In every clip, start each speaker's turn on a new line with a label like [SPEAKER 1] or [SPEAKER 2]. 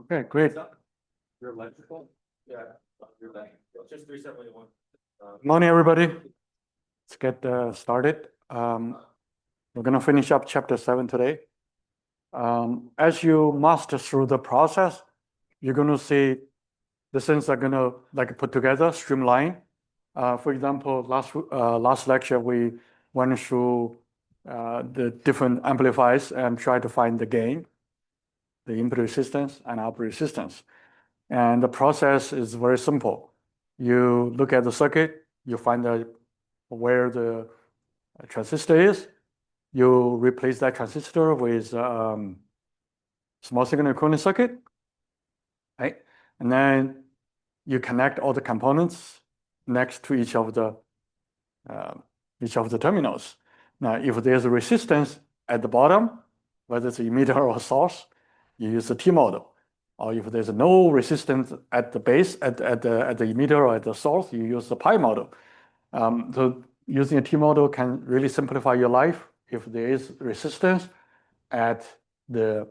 [SPEAKER 1] Okay, great. Morning, everybody. Let's get started. We're going to finish up chapter 7 today. As you master through the process, you're going to see the things are going to put together, streamline. For example, last lecture we went through the different amplifiers and tried to find the gain, the input resistance, and output resistance. And the process is very simple. You look at the circuit, you find out where the transistor is. You replace that transistor with small signal equivalent circuit, right? And then you connect all the components next to each of the terminals. Now, if there's a resistance at the bottom, whether it's emitter or source, you use the T model. Or if there's no resistance at the base, at the emitter or at the source, you use the pi model. So using a T model can really simplify your life if there is resistance at the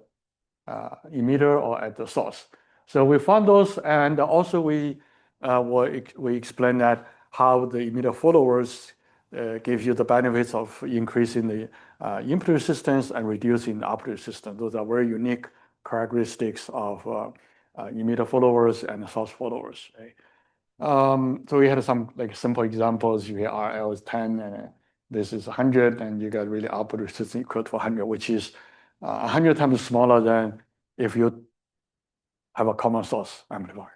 [SPEAKER 1] emitter or at the source. So we found those, and also we explained that how the emitter followers give you the benefits of increasing the input resistance and reducing the output resistance. Those are very unique characteristics of emitter followers and source followers. Right? So we had some simple examples. You hear RL is 10 and this is 100, and you got really output resistance equal to 100, which is 100 times smaller than if you have a common source amplifier.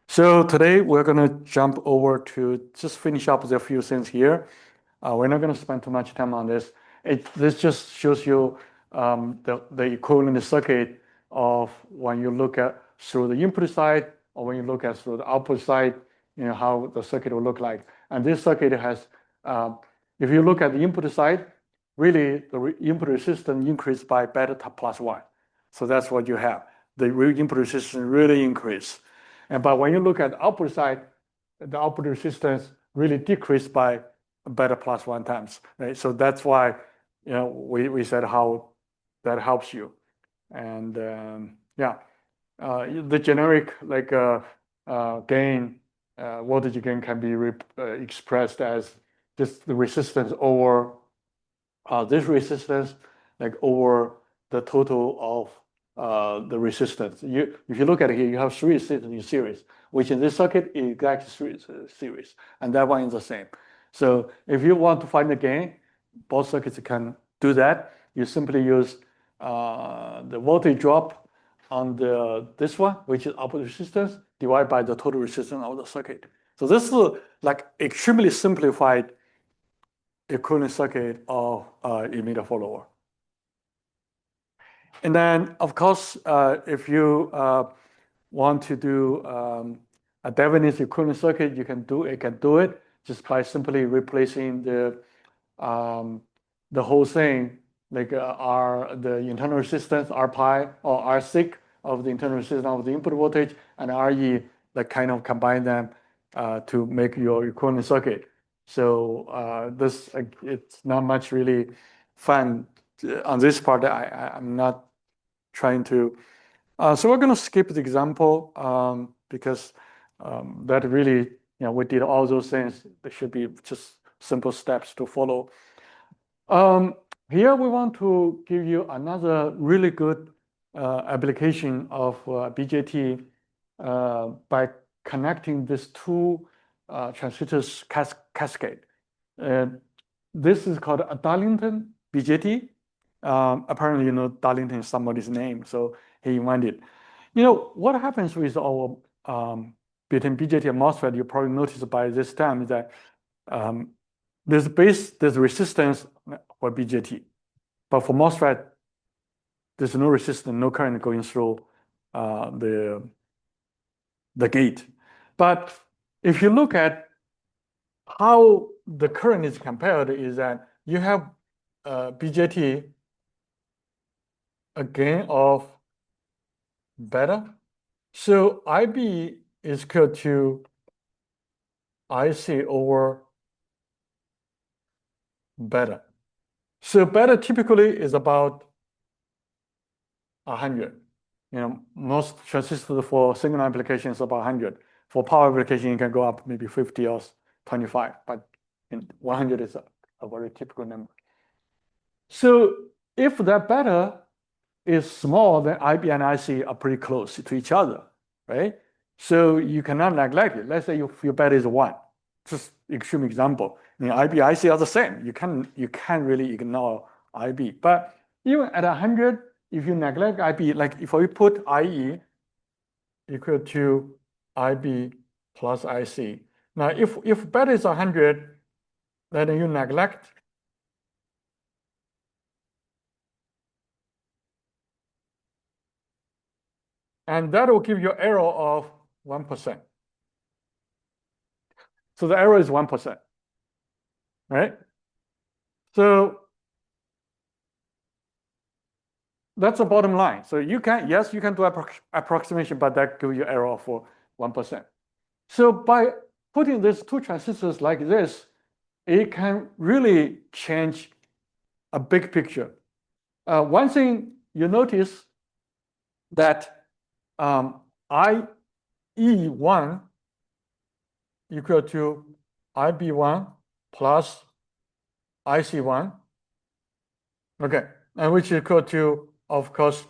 [SPEAKER 1] So today we're going to jump over to just finish up the few things here. We're not going to spend too much time on this. This just shows you the equivalent circuit of when you look at through the input side or when you look at through the output side, how the circuit will look like. And this circuit has, if you look at the input side, really the input resistance increased by beta plus 1. So that's what you have. The input resistance really increased. But when you look at the output side, the output resistance really decreased by beta plus 1 times. Right? So that's why we said how that helps you. And the generic gain, voltage gain can be expressed as just the resistance over this resistance, over the total of the resistance. If you look at it here, you have 3 resistors in series, which in this circuit is exactly 3 series, and that one is the same. So if you want to find the gain, both circuits can do that. You simply use the voltage drop on this one, which is output resistance, divided by the total resistance of the circuit. So this is extremely simplified equivalent circuit of emitter follower. And then, of course, if you want to do a Thevenin's equivalent circuit, you can do it just by simply replacing the whole thing, the internal resistance R pi or R sig of the internal resistance of the input voltage and RE, kind of combine them to make your equivalent circuit. So it's not much really fun on this part. I'm not trying to. So we're going to skip the example because that really, we did all those things. There should be just simple steps to follow. Here we want to give you another really good application of BJT by connecting these 2 transistors cascade. This is called a Darlington BJT. Apparently, Darlington is somebody's name, so he invented. What happens with our between BJT and MOSFET, you probably noticed by this time is that there's resistance for BJT, but for MOSFET, there's no resistance, no current going through the gate. But if you look at how the current is compared, is that you have BJT a gain of beta. So IB is equal to IC over beta. So beta typically is about 100. Most transistors for signal application is about 100. For power application, you can go up maybe 50 or 25, but 100 is a very typical number. So if that beta is small, then IB and IC are pretty close to each other, right? So you cannot neglect it. Let's say your beta is 1. Just extreme example. IB, IC are the same. You can't really ignore IB. But even at 100, if you neglect IB, like if we put IE equal to IB plus IC. Now, if beta is 100, then you neglect and that will give you an error of 1%. So the error is 1%, right? So that's the bottom line. So you can do approximation, but that gives you error for 1%. So by putting these two transistors like this, it can really change a big picture. One thing you notice that IE1 equal to IB1 plus IC1, okay, and which is equal to, of course,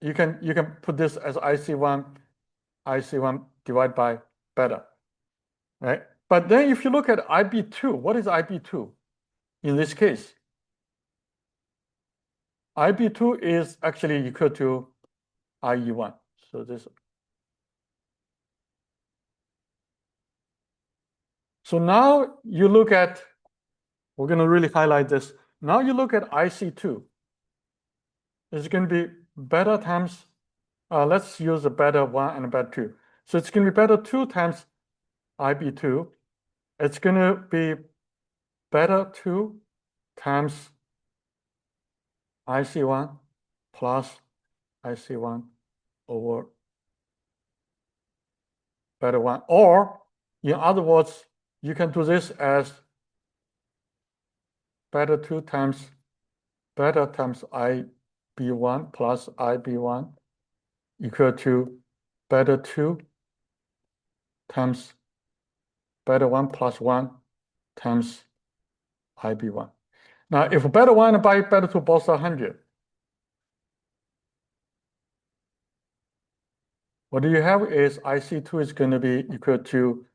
[SPEAKER 1] you can put this as IC1 divided by beta, right? But then if you look at IB2, what is IB2 in this case? IB2 is actually equal to IE1. So this. So now you look at, we're going to really highlight this. Now you look at IC2. It's going to be beta times, let's use the beta 1 and beta 2. So it's going to be beta 2 times IB2. It's going to be beta 2 times IC1 plus IC1 over beta 1. Or, in other words, you can do this as beta 2 times beta times IB1 plus IB1 equal to beta 2 times beta 1 plus 1 times IB1. Now, if beta 1 and beta 2 both are 100, what you have is IC2 is going to be equal to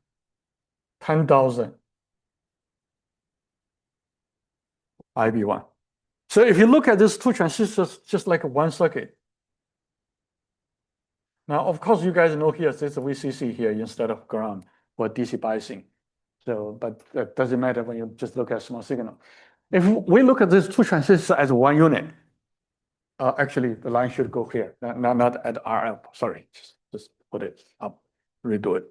[SPEAKER 1] 10,000 IB1. So if you look at these two transistors, just like one circuit. Now, of course, you guys know here, there's a VCC here instead of ground for DC biasing. So, but that doesn't matter when you just look at small signal. If we look at these two transistors as one unit, actually the line should go here, not at RL. Sorry, just put it up, redo it.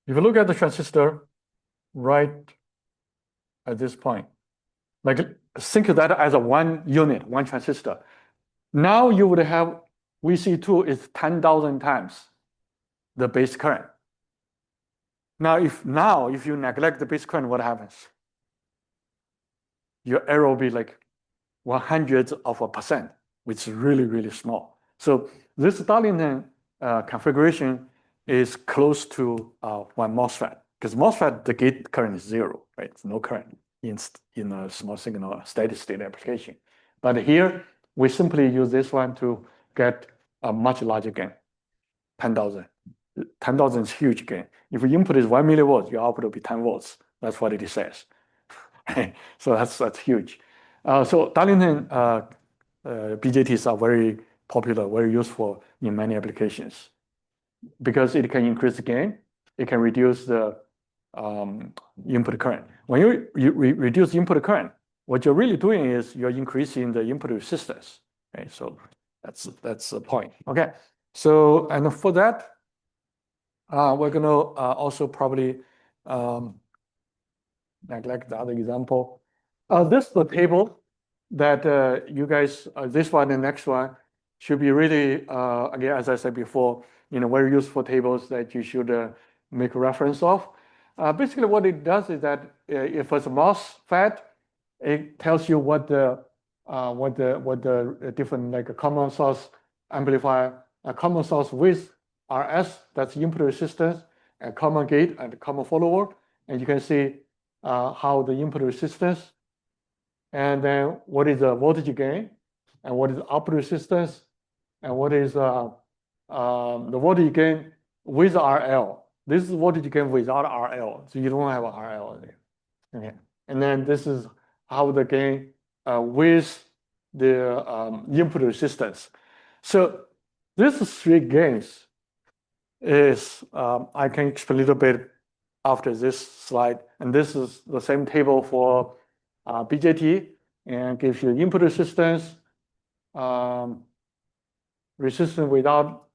[SPEAKER 1] If you look at the transistor right at this point, like think of that as a one unit, one transistor. Now you would have VC2 is 10,000 times the base current. Now if you neglect the base current, what happens? Your error will be like 100%, which is really, really small. So this Darlington configuration is close to one MOSFET, because MOSFET, the gate current is 0, right? It's no current in a small signal steady state application. But here, we simply use this one to get a much larger gain, 10,000. 10,000 is huge gain. If your input is 1 millivolts, your output will be 10 volts. That's what it says. So that's huge. So Darlington BJTs are very popular, very useful in many applications because it can increase the gain, it can reduce the input current. When you reduce input current, what you're really doing is you're increasing the input resistance. Okay, so that's the point. Okay, so and for that, we're gonna also probably neglect the other example. This is the table that you guys, this one and next one should be really, again, as I said before, very useful tables that you should make reference of. Basically, what it does is that if it's a MOSFET, it tells you what the different like a common source amplifier, a common source with RS, that's input resistance, a common gate and a common follower, and you can see how the input resistance, and then what is the voltage gain, and what is the output resistance, and what is the voltage gain with RL. This is voltage gain without RL, so you don't have a RL there. Okay, and then this is how the gain with the input resistance. So these three gains is I can explain a little bit after this slide, and this is the same table for BJT and gives you input resistance, resistance without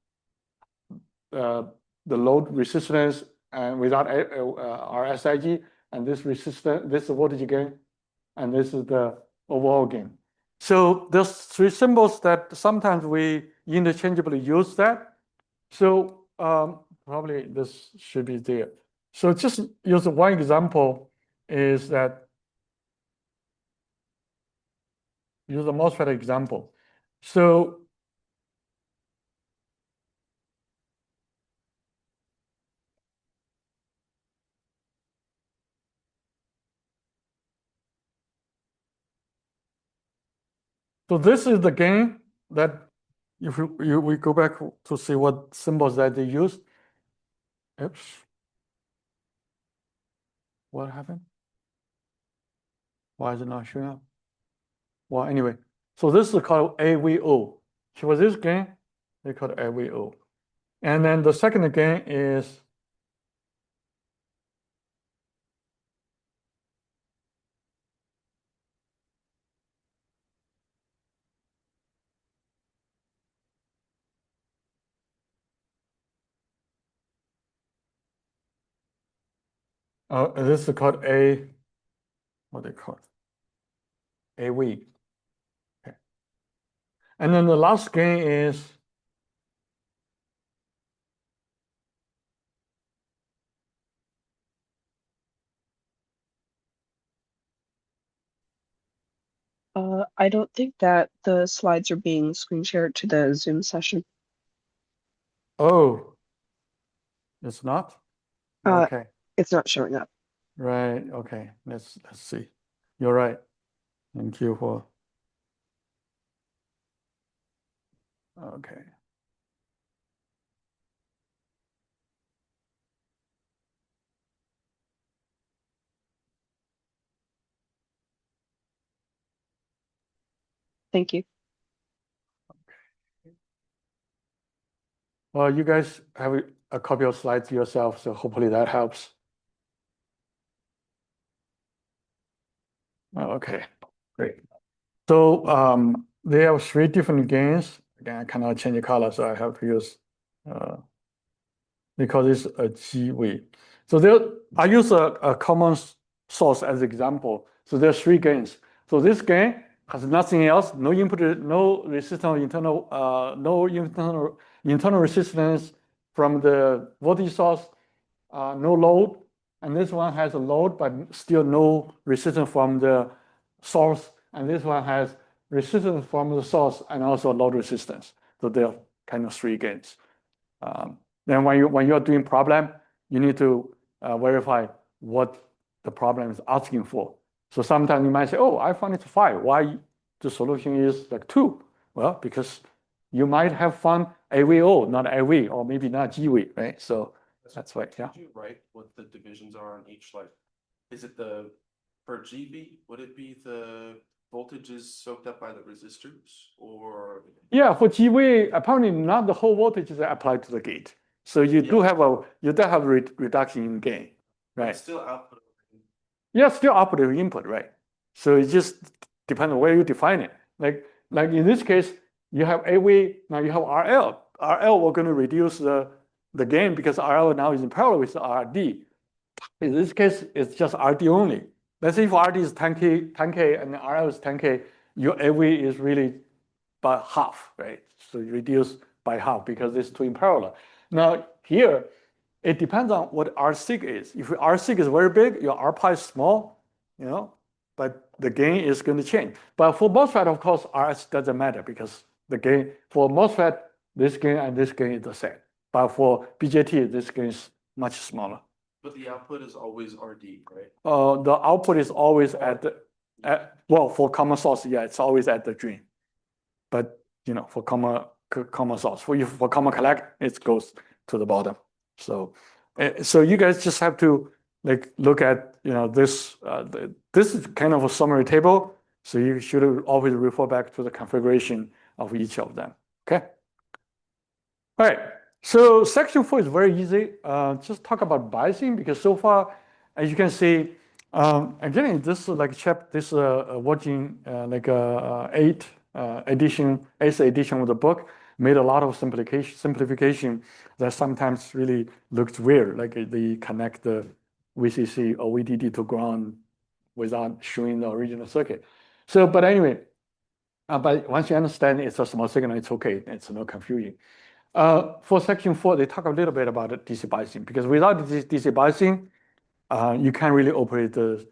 [SPEAKER 1] the load resistance and without RSIG, and this resistance, this is voltage gain, and this is the overall gain. So there's three symbols that sometimes we interchangeably use that. So probably this should be there. So just use one example is that use a MOSFET example. So this is the gain that if we go back to see what symbols that they use. Oops. What happened? Why is it not showing up? Well, anyway, so this is called AVO. So for this gain, they call it AVO. And then the second gain is this is called what they call it? AV. Okay. And then the last gain is
[SPEAKER 2] I don't think that the slides are being screen shared to the Zoom session.
[SPEAKER 1] oh, it's not? Okay.
[SPEAKER 2] It's not showing up.
[SPEAKER 1] Right. Okay. Let's see. You're right. Thank you for. Okay.
[SPEAKER 2] Thank you.
[SPEAKER 1] Well, you guys have a copy of slides yourself, so hopefully that helps. Okay, great. So they have three different gains. Again, I cannot change the color, so I have to use because it's a GV. So there, I use a common source as example. So there are three gains. So this gain has nothing else, no input, no resistance internal, no internal resistance from the voltage source, no load, and this one has a load but still no resistance from the source, and this one has resistance from the source and also load resistance. So they're kind of three gains. Then when you're doing problem, you need to verify what the problem is asking for. So sometimes you might say, oh, I found it's 5. Why the solution is like 2? Well, because you might have found AVO, not AV, or maybe not GV, right? So that's why, yeah.
[SPEAKER 3] Did you write what the divisions are on each slide? Is it the, for GV, would it be the voltage is soaked up by the resistors, or
[SPEAKER 1] Yeah, for GV, apparently not the whole voltage is applied to the gate. So you do have a reduction in gain,
[SPEAKER 3] but
[SPEAKER 1] right?
[SPEAKER 3] it's still output.
[SPEAKER 1] Yeah, still output or input, right? So it just depends on where you define it. Like in this case, you have AV, now you have RL. RL, we're going to reduce the gain because RL now is in parallel with RD. In this case, it's just RD only. Let's say if RD is 10K and RL is 10K, your AV is really by half, right? So you reduce by half because it's two in parallel. Now here, it depends on what R-sig is. If R-sig is very big, your R-pi is small, but the gain is going to change. But for MOSFET, of course, RS doesn't matter because the gain, for MOSFET, this gain and this gain is the same. But for BJT, this gain is much smaller.
[SPEAKER 3] But the output is always RD, right?
[SPEAKER 1] The output is always well, for common source, yeah, it's always at the drain. But for common source, for common collect, it goes to the bottom. So you guys just have to look at this. This is kind of a summary table. So you should always refer back to the configuration of each of them. Okay. All right. So section 4 is very easy. Just talk about biasing because so far, as you can see, again, this is like this watching like 8th edition of the book made a lot of simplification that sometimes really looks weird, like they connect the VCC or VDD to ground without showing the original circuit. So, but anyway, but once you understand it's a small signal, it's okay. It's no confusion. For section 4, they talk a little bit about DC biasing because without DC biasing, you can't really operate the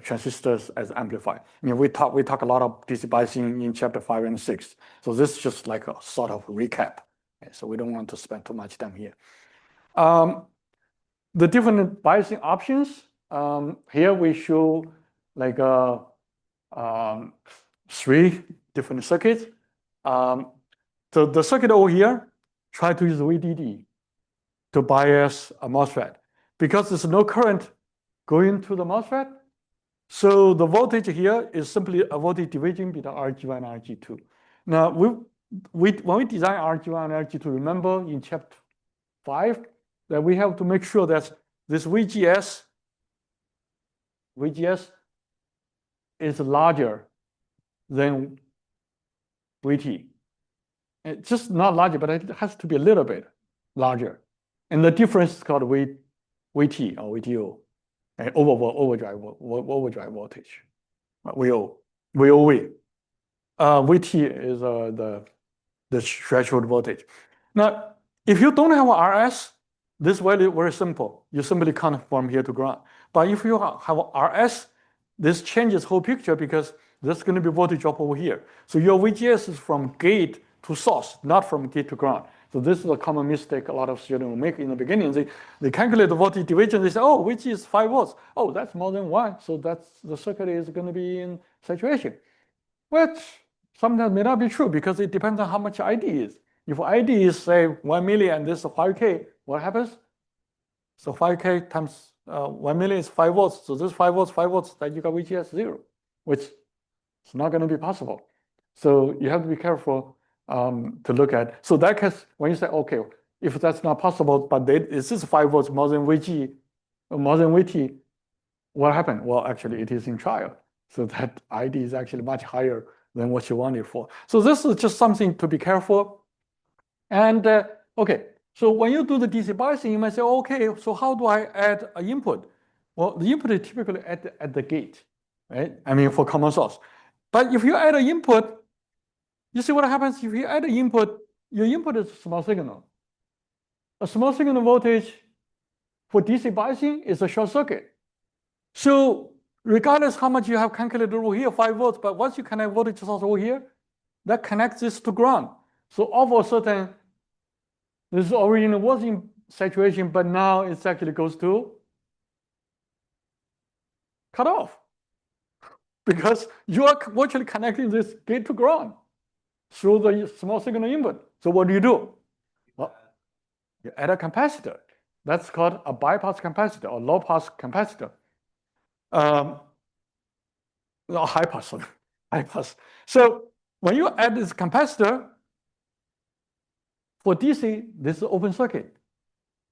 [SPEAKER 1] transistors as amplifier. I mean, we talk a lot of DC biasing in chapter 5 and 6. So this is just like a sort of recap. Okay, so we don't want to spend too much time here. The different biasing options. Here we show like 3 different circuits. So the circuit over here, try to use VDD to bias a MOSFET because there's no current going to the MOSFET. So the voltage here is simply a voltage division between RG1 and RG2. Now, when we design RG1 and RG2, remember in chapter 5 that we have to make sure that this VGS is larger than VT. It's just not larger, but it has to be a little bit larger. And the difference is called VT or VTO. Overdrive voltage, VOV. VT is the threshold voltage. Now, if you don't have RS, this value is very simple. You simply count from here to ground. But if you have RS, this changes whole picture because there's going to be voltage drop over here. So your VGS is from gate to source, not from gate to ground. So this is a common mistake a lot of students will make in the beginning. They calculate the voltage division. They say, oh, which is 5 volts. Oh, that's more than 1. So the circuit is going to be in saturation. Which sometimes may not be true because it depends on how much ID is. If ID is, say, 1 million and this is 5K, what happens? So 5K times 1 million is 5 volts. So this 5 volts, then you got VGS 0, which is not going to be possible. So you have to be careful to look at. So that case, when you say, okay, if that's not possible, but this is 5 volts more than VG, more than VT, what happened? Well, actually, it is in trial. So that ID is actually much higher than what you want it for. So this is just something to be careful. And okay, so when you do the DC biasing, you might say, okay, so how do I add an input? Well, the input is typically at the gate, right? I mean, for common source. But if you add an input, you see what happens if you add an input, your input is a small signal. A small signal voltage for DC biasing is a short circuit. So regardless how much you have calculated over here, 5 volts, but once you connect voltage source over here, that connects this to ground. So all of a sudden, this originally was in saturation, but now it actually goes to cut off. Because you are virtually connecting this gate to ground through the small signal input. So what do? Well, you add a capacitor. That's called a bypass capacitor or low pass capacitor. High pass, sorry. bypass. So when you add this capacitor, for DC, this is open circuit.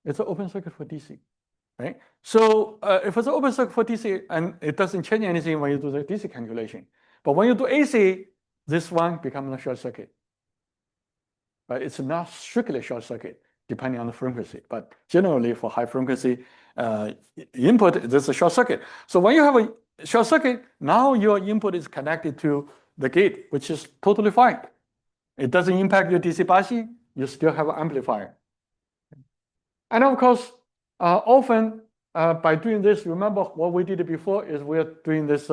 [SPEAKER 1] It's an open circuit for DC, right? So if it's an open circuit for DC, and it doesn't change anything when you do the DC calculation. But when you do AC, this one becomes a short circuit. But it's not strictly short circuit, depending on the frequency. But generally, for high frequency input, this is a short circuit. So when you have a short circuit, now your input is connected to the gate, which is totally fine. It doesn't impact your DC biasing. You still have an amplifier. And of course, often by doing this, remember what we did before is we're doing this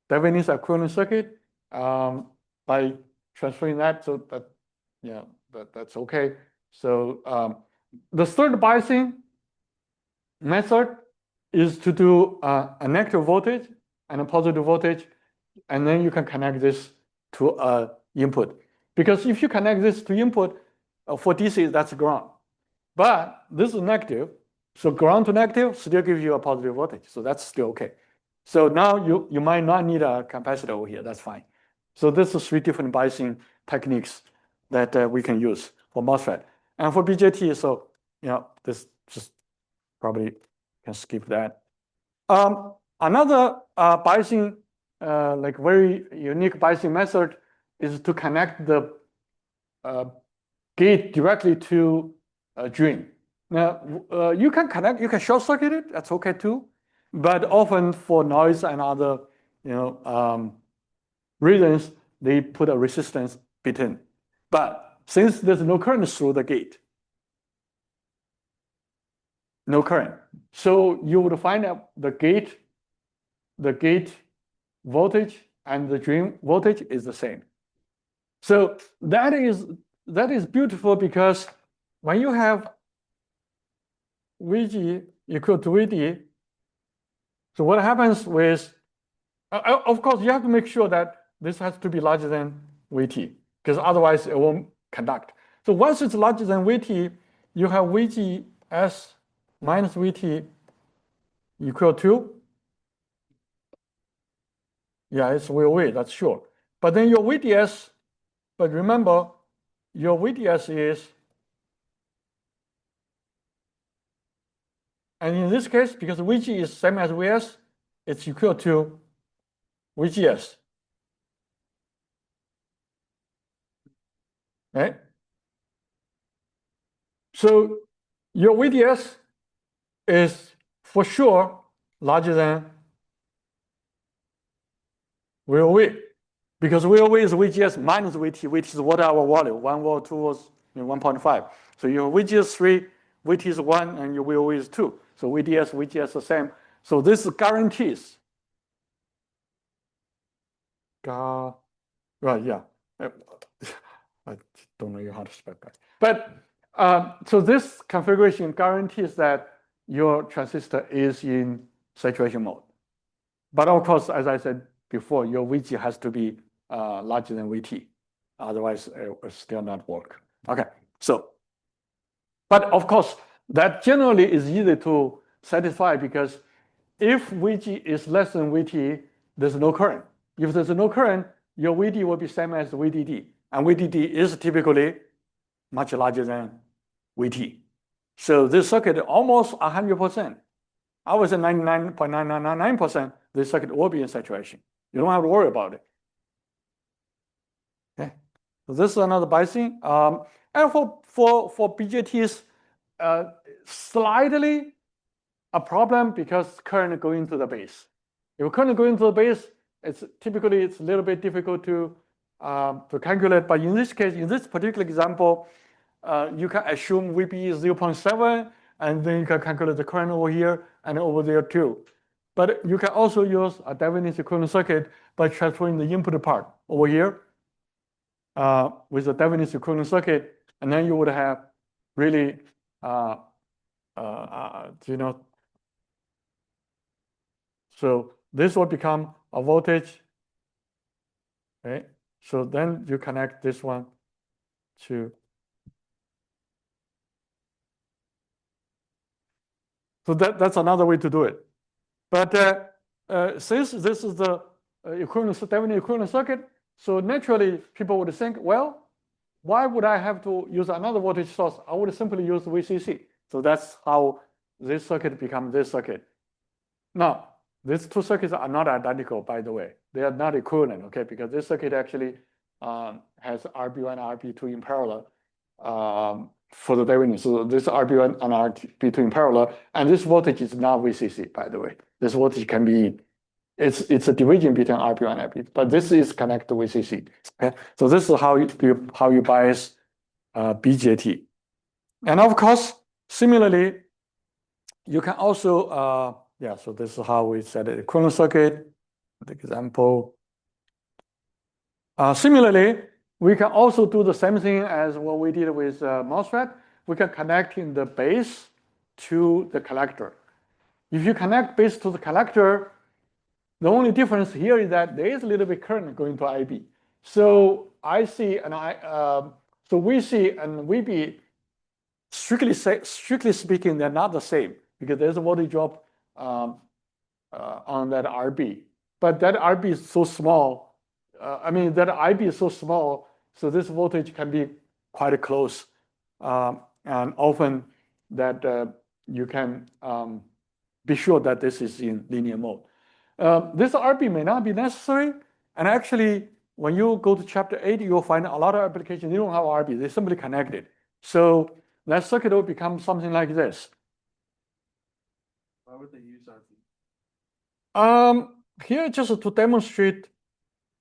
[SPEAKER 1] Thevenin's equivalent circuit by transferring that. So that, yeah, that's okay. So the third biasing method is to do a negative voltage and a positive voltage, and then you can connect this to input. Because if you connect this to input for DC, that's ground. But this is negative, so ground to negative still gives you a positive voltage, so that's still okay. So now you might not need a capacitor over here, that's fine. So this is 3 different biasing techniques that we can use for MOSFET. And for BJT, so this just probably can skip that. Another biasing, like very unique biasing method is to connect the gate directly to drain. Now, you can short circuit it, that's okay too. But often for noise and other reasons, they put a resistance between. But since there's no current through the gate, no current, so you would find out the gate voltage and the drain voltage is the same. So that is beautiful, because when you have VG equal to VD, so what happens with, of course, you have to make sure that this has to be larger than VT, because otherwise it won't conduct. So once it's larger than VT, you have VGS minus VT equal to, yeah, it's VOV, that's sure. But then your VDS, but remember, your VDS is, and in this case, because VG is same as VS, it's equal to VGS. Right? So your VDS is for sure larger than VOV, because VOV is VGS minus VT, which is what our value, 1 volt, 2 volts, 1.5. So your VGS 3, VT is 1, and your VOV is 2. So VDS, VGS the same. So this guarantees. Right, yeah. I don't know how to spell that. But so this configuration guarantees that your transistor is in saturation mode. But of course, as I said before, your VG has to be larger than VT. Otherwise, it will still not work. Okay, so, but of course, that generally is easy to satisfy, because if VG is less than VT, there's no current. If there's no current, your VD will be same as VDD. And VDD is typically much larger than VT. So this circuit almost 100%. I would say 99.9999%, this circuit will be in saturation. You don't have to worry about it. Okay, so this is another biasing. And for BJTs, slightly a problem, because current going to the base. If current going to the base, it's typically a little bit difficult to calculate. But in this case, in this particular example, you can assume VB is 0.7, and then you can calculate the current over here and over there too. But you can also use a Thevenin's equivalent circuit by transferring the input part over here with a Thevenin's equivalent circuit, and then you would have really, so this will become a voltage, right? So then you connect this one to, so that's another way to do it. But since this is the Definitely equivalent circuit. So naturally, people would think, well, why would I have to use another voltage source? I would simply use VCC. So that's how this circuit becomes this circuit. Now, these two circuits are not identical, by the way. They are not equivalent, okay? Because this circuit actually has RB1 and RB2 in parallel for the Thevenin. So this RB1 and RB2 in parallel, and this voltage is not VCC, by the way. This voltage can be, it's a division between RB1 and RB2, but this is connected to VCC. Okay, so this is how you bias BJT, and of course, similarly, you can also yeah. So this is how we set an equivalent circuit. The example. Similarly, we can also do the same thing as what we did with MOSFET. We can connect in the base to the collector. If you connect base to the collector, the only difference here is that there is a little bit current going to IB. So IC and so VC and VB, strictly speaking, they're not the same because there's a voltage drop on that RB. But that RB is so small. I mean, that IB is so small, so this voltage can be quite close. And often that you can be sure that this is in linear mode. This RB may not be necessary. And actually, when you go to chapter 8, you'll find a lot of applications, they don't have RB, they simply connect it. So that circuit will become something like this.
[SPEAKER 3] Why would they use RB?
[SPEAKER 1] Here, just to demonstrate,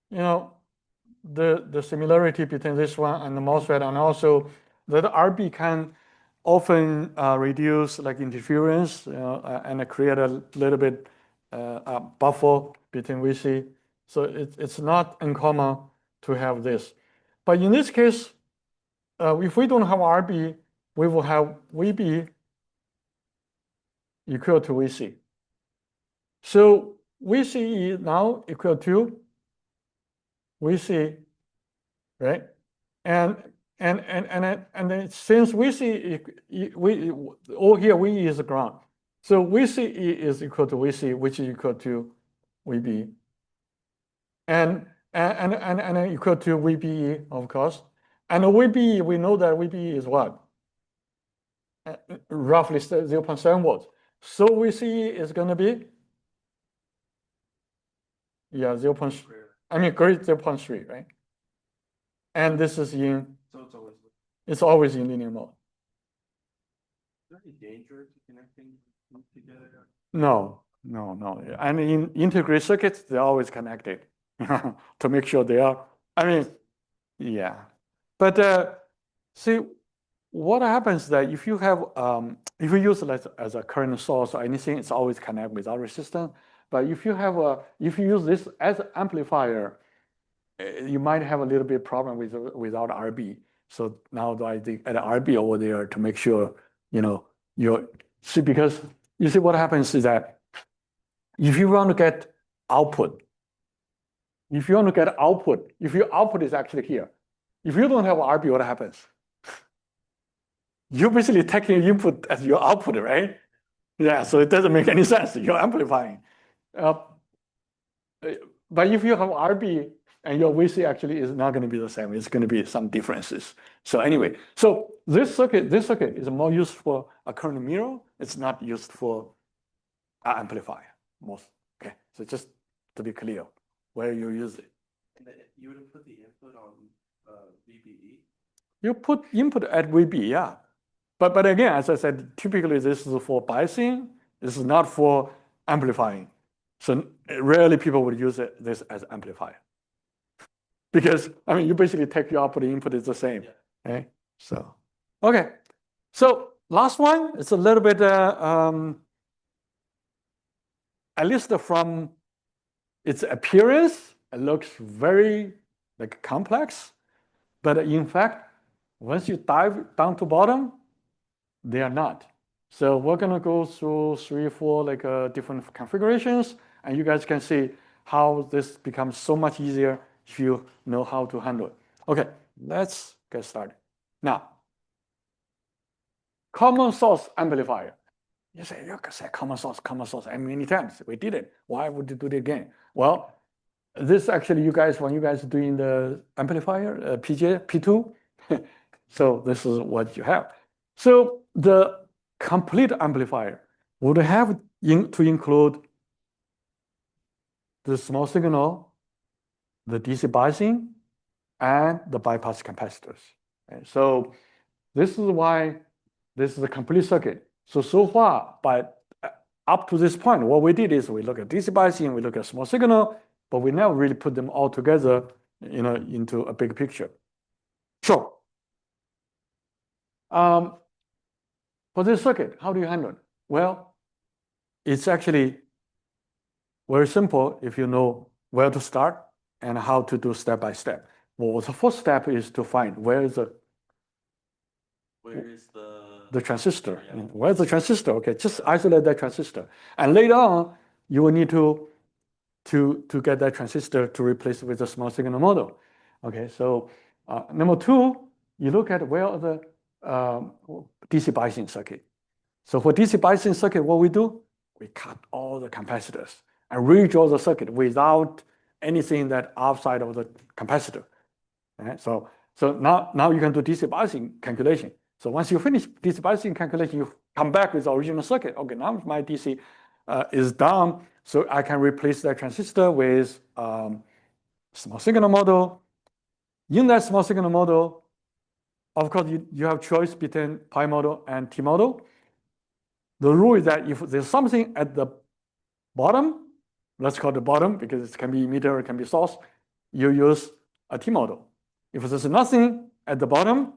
[SPEAKER 1] the similarity between this one and the MOSFET, and also that RB can often reduce like interference and create a little bit buffer between VC. So it's not uncommon to have this. But in this case, if we don't have RB, we will have VB equal to VC. So VC is now equal to VC, right? And then since VC, all here VE is ground. So VCE is equal to VC, which is equal to VB. And equal to VBE, of course. And VBE, we know that VBE is what? Roughly 0.7 volts. So VCE is going to be, yeah, 0.3. I mean, grade 0.3, right? And this is in,
[SPEAKER 3] So
[SPEAKER 1] it's always in linear mode.
[SPEAKER 3] is there any danger to connecting them together?
[SPEAKER 1] No. And in integrated circuits, they're always connected to make sure they are, I mean, yeah. But see, what happens that if you have, if you use it as a current source or anything, it's always connect without resistance. But if you use this as an amplifier, you might have a little bit problem without RB. So now I think add RB over there to make sure, see, because you see what happens is that if you want to get output, if your output is actually here, if you don't have RB, what happens? You're basically taking input as your output, right? Yeah, so it doesn't make any sense. You're amplifying. But if you have RB and your VC actually is not going to be the same, it's going to be some differences. So anyway, so this circuit is more used for a current mirror. It's not used for an amplifier most. Okay, so just to be clear where you use it.
[SPEAKER 3] And you would have put the input on VBE?
[SPEAKER 1] You put input at VB, yeah. But again, as I said, typically this is for biasing. This is not for amplifying. So rarely people would use this as amplifier. Because, I mean, you basically take your output, input is the same.
[SPEAKER 3] Yeah.
[SPEAKER 1] Okay, so, okay. So last one, it's a little bit, at least from its appearance, it looks very like complex. But in fact, once you dive down to bottom, they are not. So we're gonna go through 3 or 4 different configurations, and you guys can see how this becomes so much easier if you know how to handle it. Okay, let's get started. Now, common source amplifier. You say, you can say common source many times. We did it. Why would you do it again? Well, This actually, when you guys are doing the amplifier, P2, so this is what you have. So the complete amplifier would have to include the small signal, the DC biasing, and the bypass capacitors. Okay, so this is why this is a complete circuit. So far, up to this point, what we did is we look at DC biasing, we look at small signal, but we never really put them all together, into a big picture. So, for this circuit, how do you handle it? Well, it's actually very simple if you know where to start and how to do step by step. Well, the first step is to find where is the transistor.
[SPEAKER 3] Yeah.
[SPEAKER 1] Where's the transistor? Okay, just isolate that transistor. And later on, you will need to get that transistor to replace it with a small signal model. Okay, so number two, you look at where are the DC biasing circuit. So for DC biasing circuit, what we do, we cut all the capacitors and redraw the circuit without anything that outside of the capacitor. Right? So now you can do DC biasing calculation. So once you finish DC biasing calculation, you come back with the original circuit. Okay, now my DC is done, so I can replace that transistor with small signal model. In that small signal model, of course, you have choice between pi model and T model. The rule is that if there's something at the bottom, let's call it the bottom because it can be emitter, it can be source, you use a T model. If there's nothing at the bottom,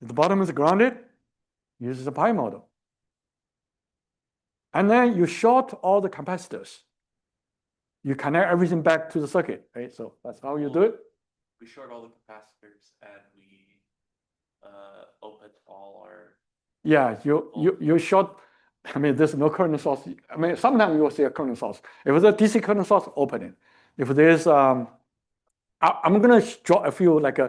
[SPEAKER 1] if the bottom is grounded, use the pi model. And then you short all the capacitors. You connect everything back to the circuit, right? So that's how you do it.
[SPEAKER 3] We short all the capacitors and we open all our.
[SPEAKER 1] Yeah, you short. I mean, there's no current source. I mean, sometimes you will see a current source. If it's a DC current source, open it. If there's, I'm gonna draw a few like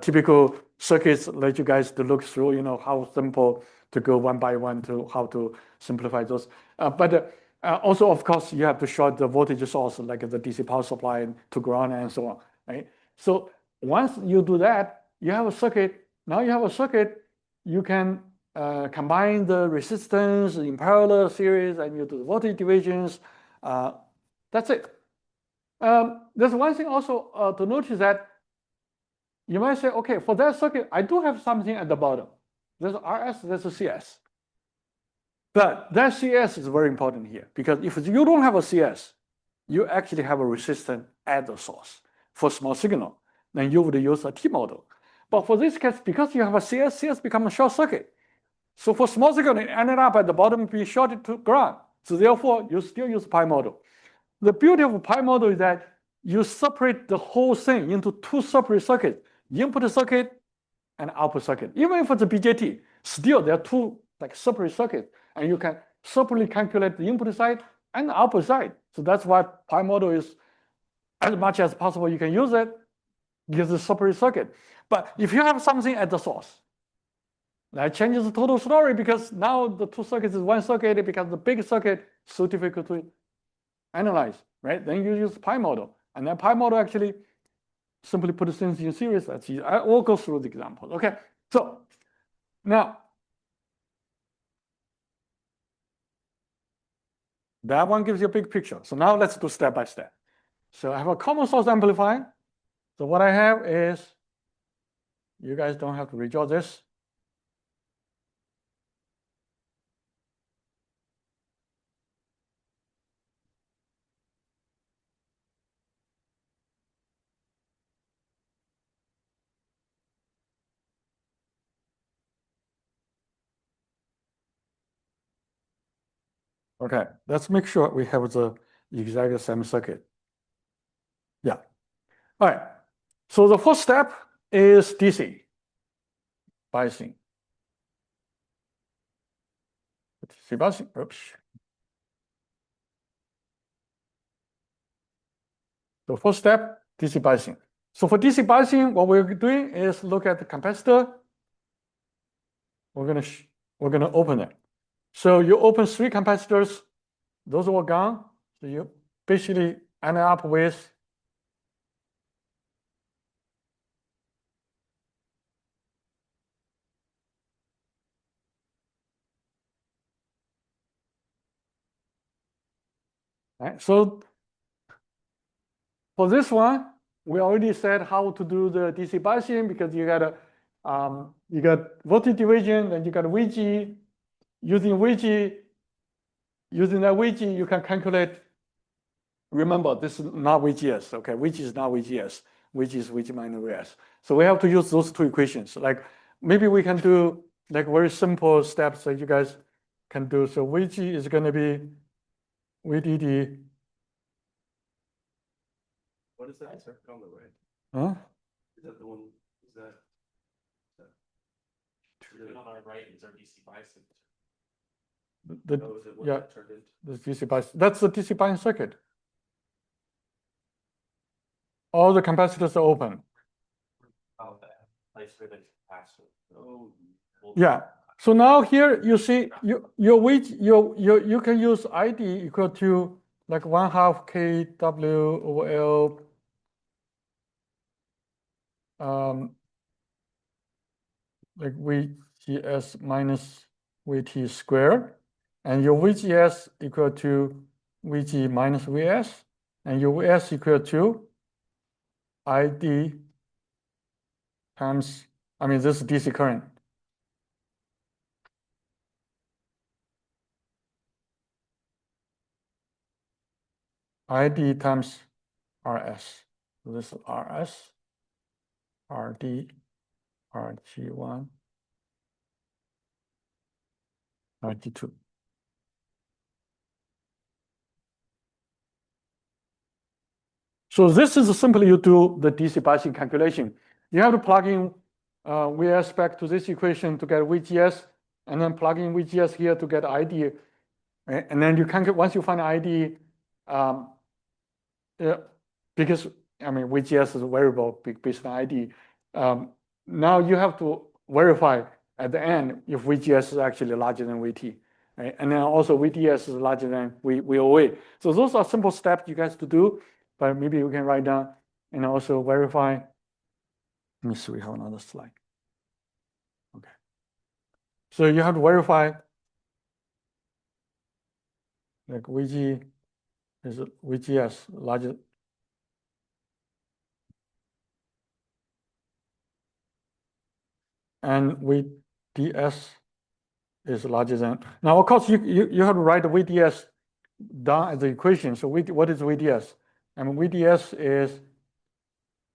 [SPEAKER 1] typical circuits, let you guys to look through. How simple to go one by one to how to simplify those. But also, of course, you have to short the voltage source, like the DC power supply to ground and so on, right? So once you do that, you have a circuit. Now you have a circuit. You can combine the resistance in parallel series, and you do the voltage divisions. That's it. There's one thing also to notice that you might say, okay, for that circuit, I do have something at the bottom. There's RS, there's a CS. But that CS is very important here because if you don't have a CS, you actually have a resistance at the source. For small signal, then you would use a T model. But for this case, because you have a CS becomes a short circuit. So for small signal, it ended up at the bottom being shorted to ground. So therefore, you still use pi model. The beauty of a pi model is that you separate the whole thing into two separate circuits, input circuit and output circuit. Even if it's a BJT, still there are two separate circuits, and you can separately calculate the input side and the output side. So that's why pi model is, as much as possible, you can use it, gives a separate circuit. But if you have something at the source, that changes the total story because now the two circuits is one circuit because the big circuit is so difficult to analyze, right? Then you use pi model, and then pi model actually simply put things in series. That's easy. I will go through the examples. Okay, so now that one gives you a big picture. So now let's do step by step. So I have a common source amplifier. So what I have is, you guys don't have to redraw this. Okay, let's make sure we have the exact same circuit. Yeah. All right. So the first step is DC biasing. DC biasing. Oops. The first step, DC biasing. So for DC biasing, what we're doing is look at the capacitor. We're gonna open it. So you open 3 capacitors, those were gone. So you basically end up with Right? So for this one, we already said how to do the DC biasing because you got voltage division, then you got VG. Using VG, using that VG, you can calculate. Remember, this is not VGS. Okay, VG is not VGS. VG is VG minus VS. So we have to use those two equations. Like maybe we can do like very simple steps that you guys can do. So VG is going to be VDD.
[SPEAKER 3] What is that answer on the right?
[SPEAKER 1] Huh?
[SPEAKER 3] Is that the one? Is that? On our right is our DC biasing.
[SPEAKER 1] The,
[SPEAKER 3] Is it what
[SPEAKER 1] yeah,
[SPEAKER 3] that turned into?
[SPEAKER 1] the DC bias. That's the DC bias circuit. All the capacitors are open.
[SPEAKER 3] Oh, that place for the capacitor. Oh.
[SPEAKER 1] Yeah. So now here you see you can use ID equal to like 1/2 kW over L like VGS minus VT squared, and your VGS equal to VG minus VS, and your VS equal to ID times, I mean, this is DC current. ID times RS. So this is RS, RD, RG1, RG2. So this is simply you do the DC biasing calculation. You have to plug in VS back to this equation to get VGS, and then plug in VGS here to get ID. Right? And then you can, once you find ID, because I mean VGS is a variable based on ID. Now you have to verify at the end if VGS is actually larger than VT, right? And then also VDS is larger than VOA. So those are simple steps you guys to do, but maybe we can write down and also verify. Let me see, we have another slide. Okay. So you have to verify like VG is VGS larger. And VDS is larger than. Now, of course, you have to write the VDS down as the equation. So what is VDS? I mean, VDS is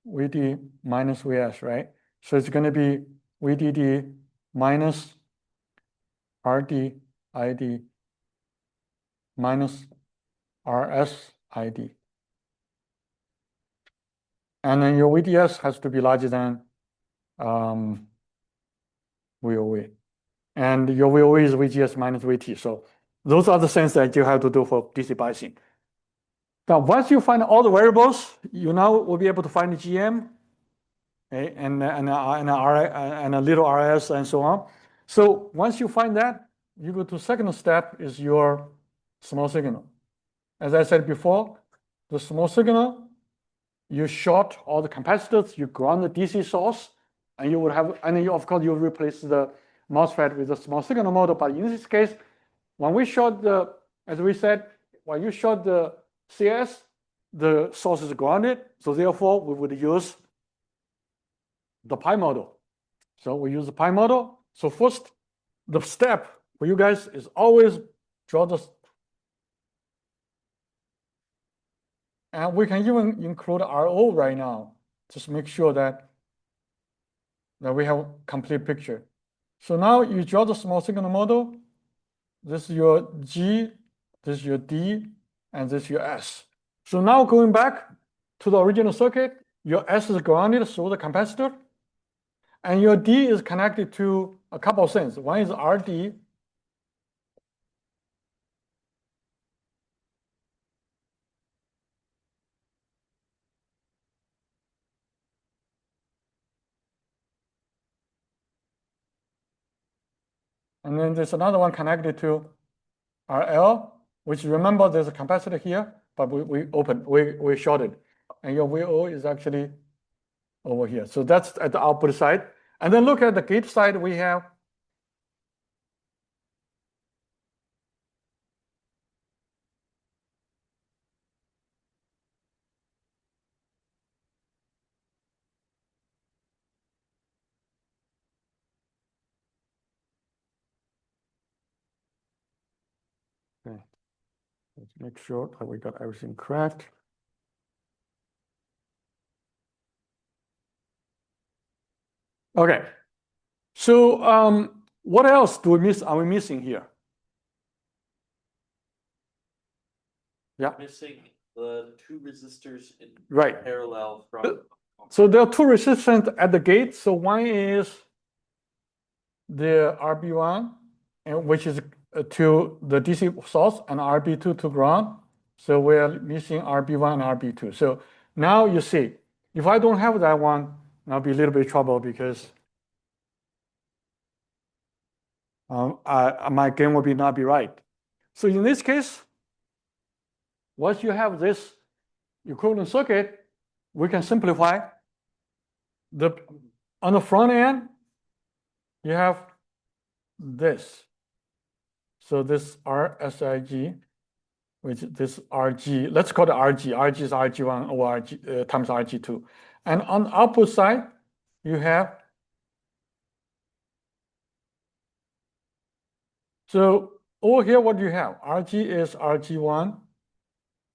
[SPEAKER 1] VD minus VS, right? So it's going to be VDD minus RD ID minus RS ID. And then your VDS has to be larger than VOA. And your VOA is VGS minus VT. So those are the things that you have to do for DC biasing. Now, once you find all the variables, you now will be able to find the GM, okay, and a little RS and so on. So once you find that, you go to second step is your small signal. As I said before, the small signal, you short all the capacitors, you ground the DC source, and you will have, and you, of course, you replace the MOSFET with a small signal model. But in this case, when we short the, as we said, when you short the CS, the source is grounded. So therefore, we would use the pi model. So we use the pi model. So first, the step for you guys is always draw the, and we can even include RO right now. Just make sure that we have a complete picture. So now you draw the small signal model. This is your G, this is your D, and this is your S. So now going back to the original circuit, your S is grounded through the capacitor, and your D is connected to a couple of things. One is RD, and then there's another one connected to RL, which remember there's a capacitor here, but we shorted. And your VO is actually over here. So that's at the output side. And then look at the gate side, we have Okay. Let's make sure that we got everything correct. Okay. So what else are we missing here? Yeah.
[SPEAKER 3] Missing the two resistors in
[SPEAKER 1] Right.
[SPEAKER 3] parallel from.
[SPEAKER 1] So there are two resistors at the gate. So one is the RB1, and which is to the DC source, and RB2 to ground. So we're missing RB1 and RB2. So now you see, if I don't have that one, I'll be a little bit trouble because my gain will not be right. So in this case, once you have this equivalent circuit, we can simplify. On the front end, you have this. So this RSIG, which this RG, let's call it RG. RG is RG1 over RG times RG2. And on the output side, you have, so over here, what do you have? RG is RG1,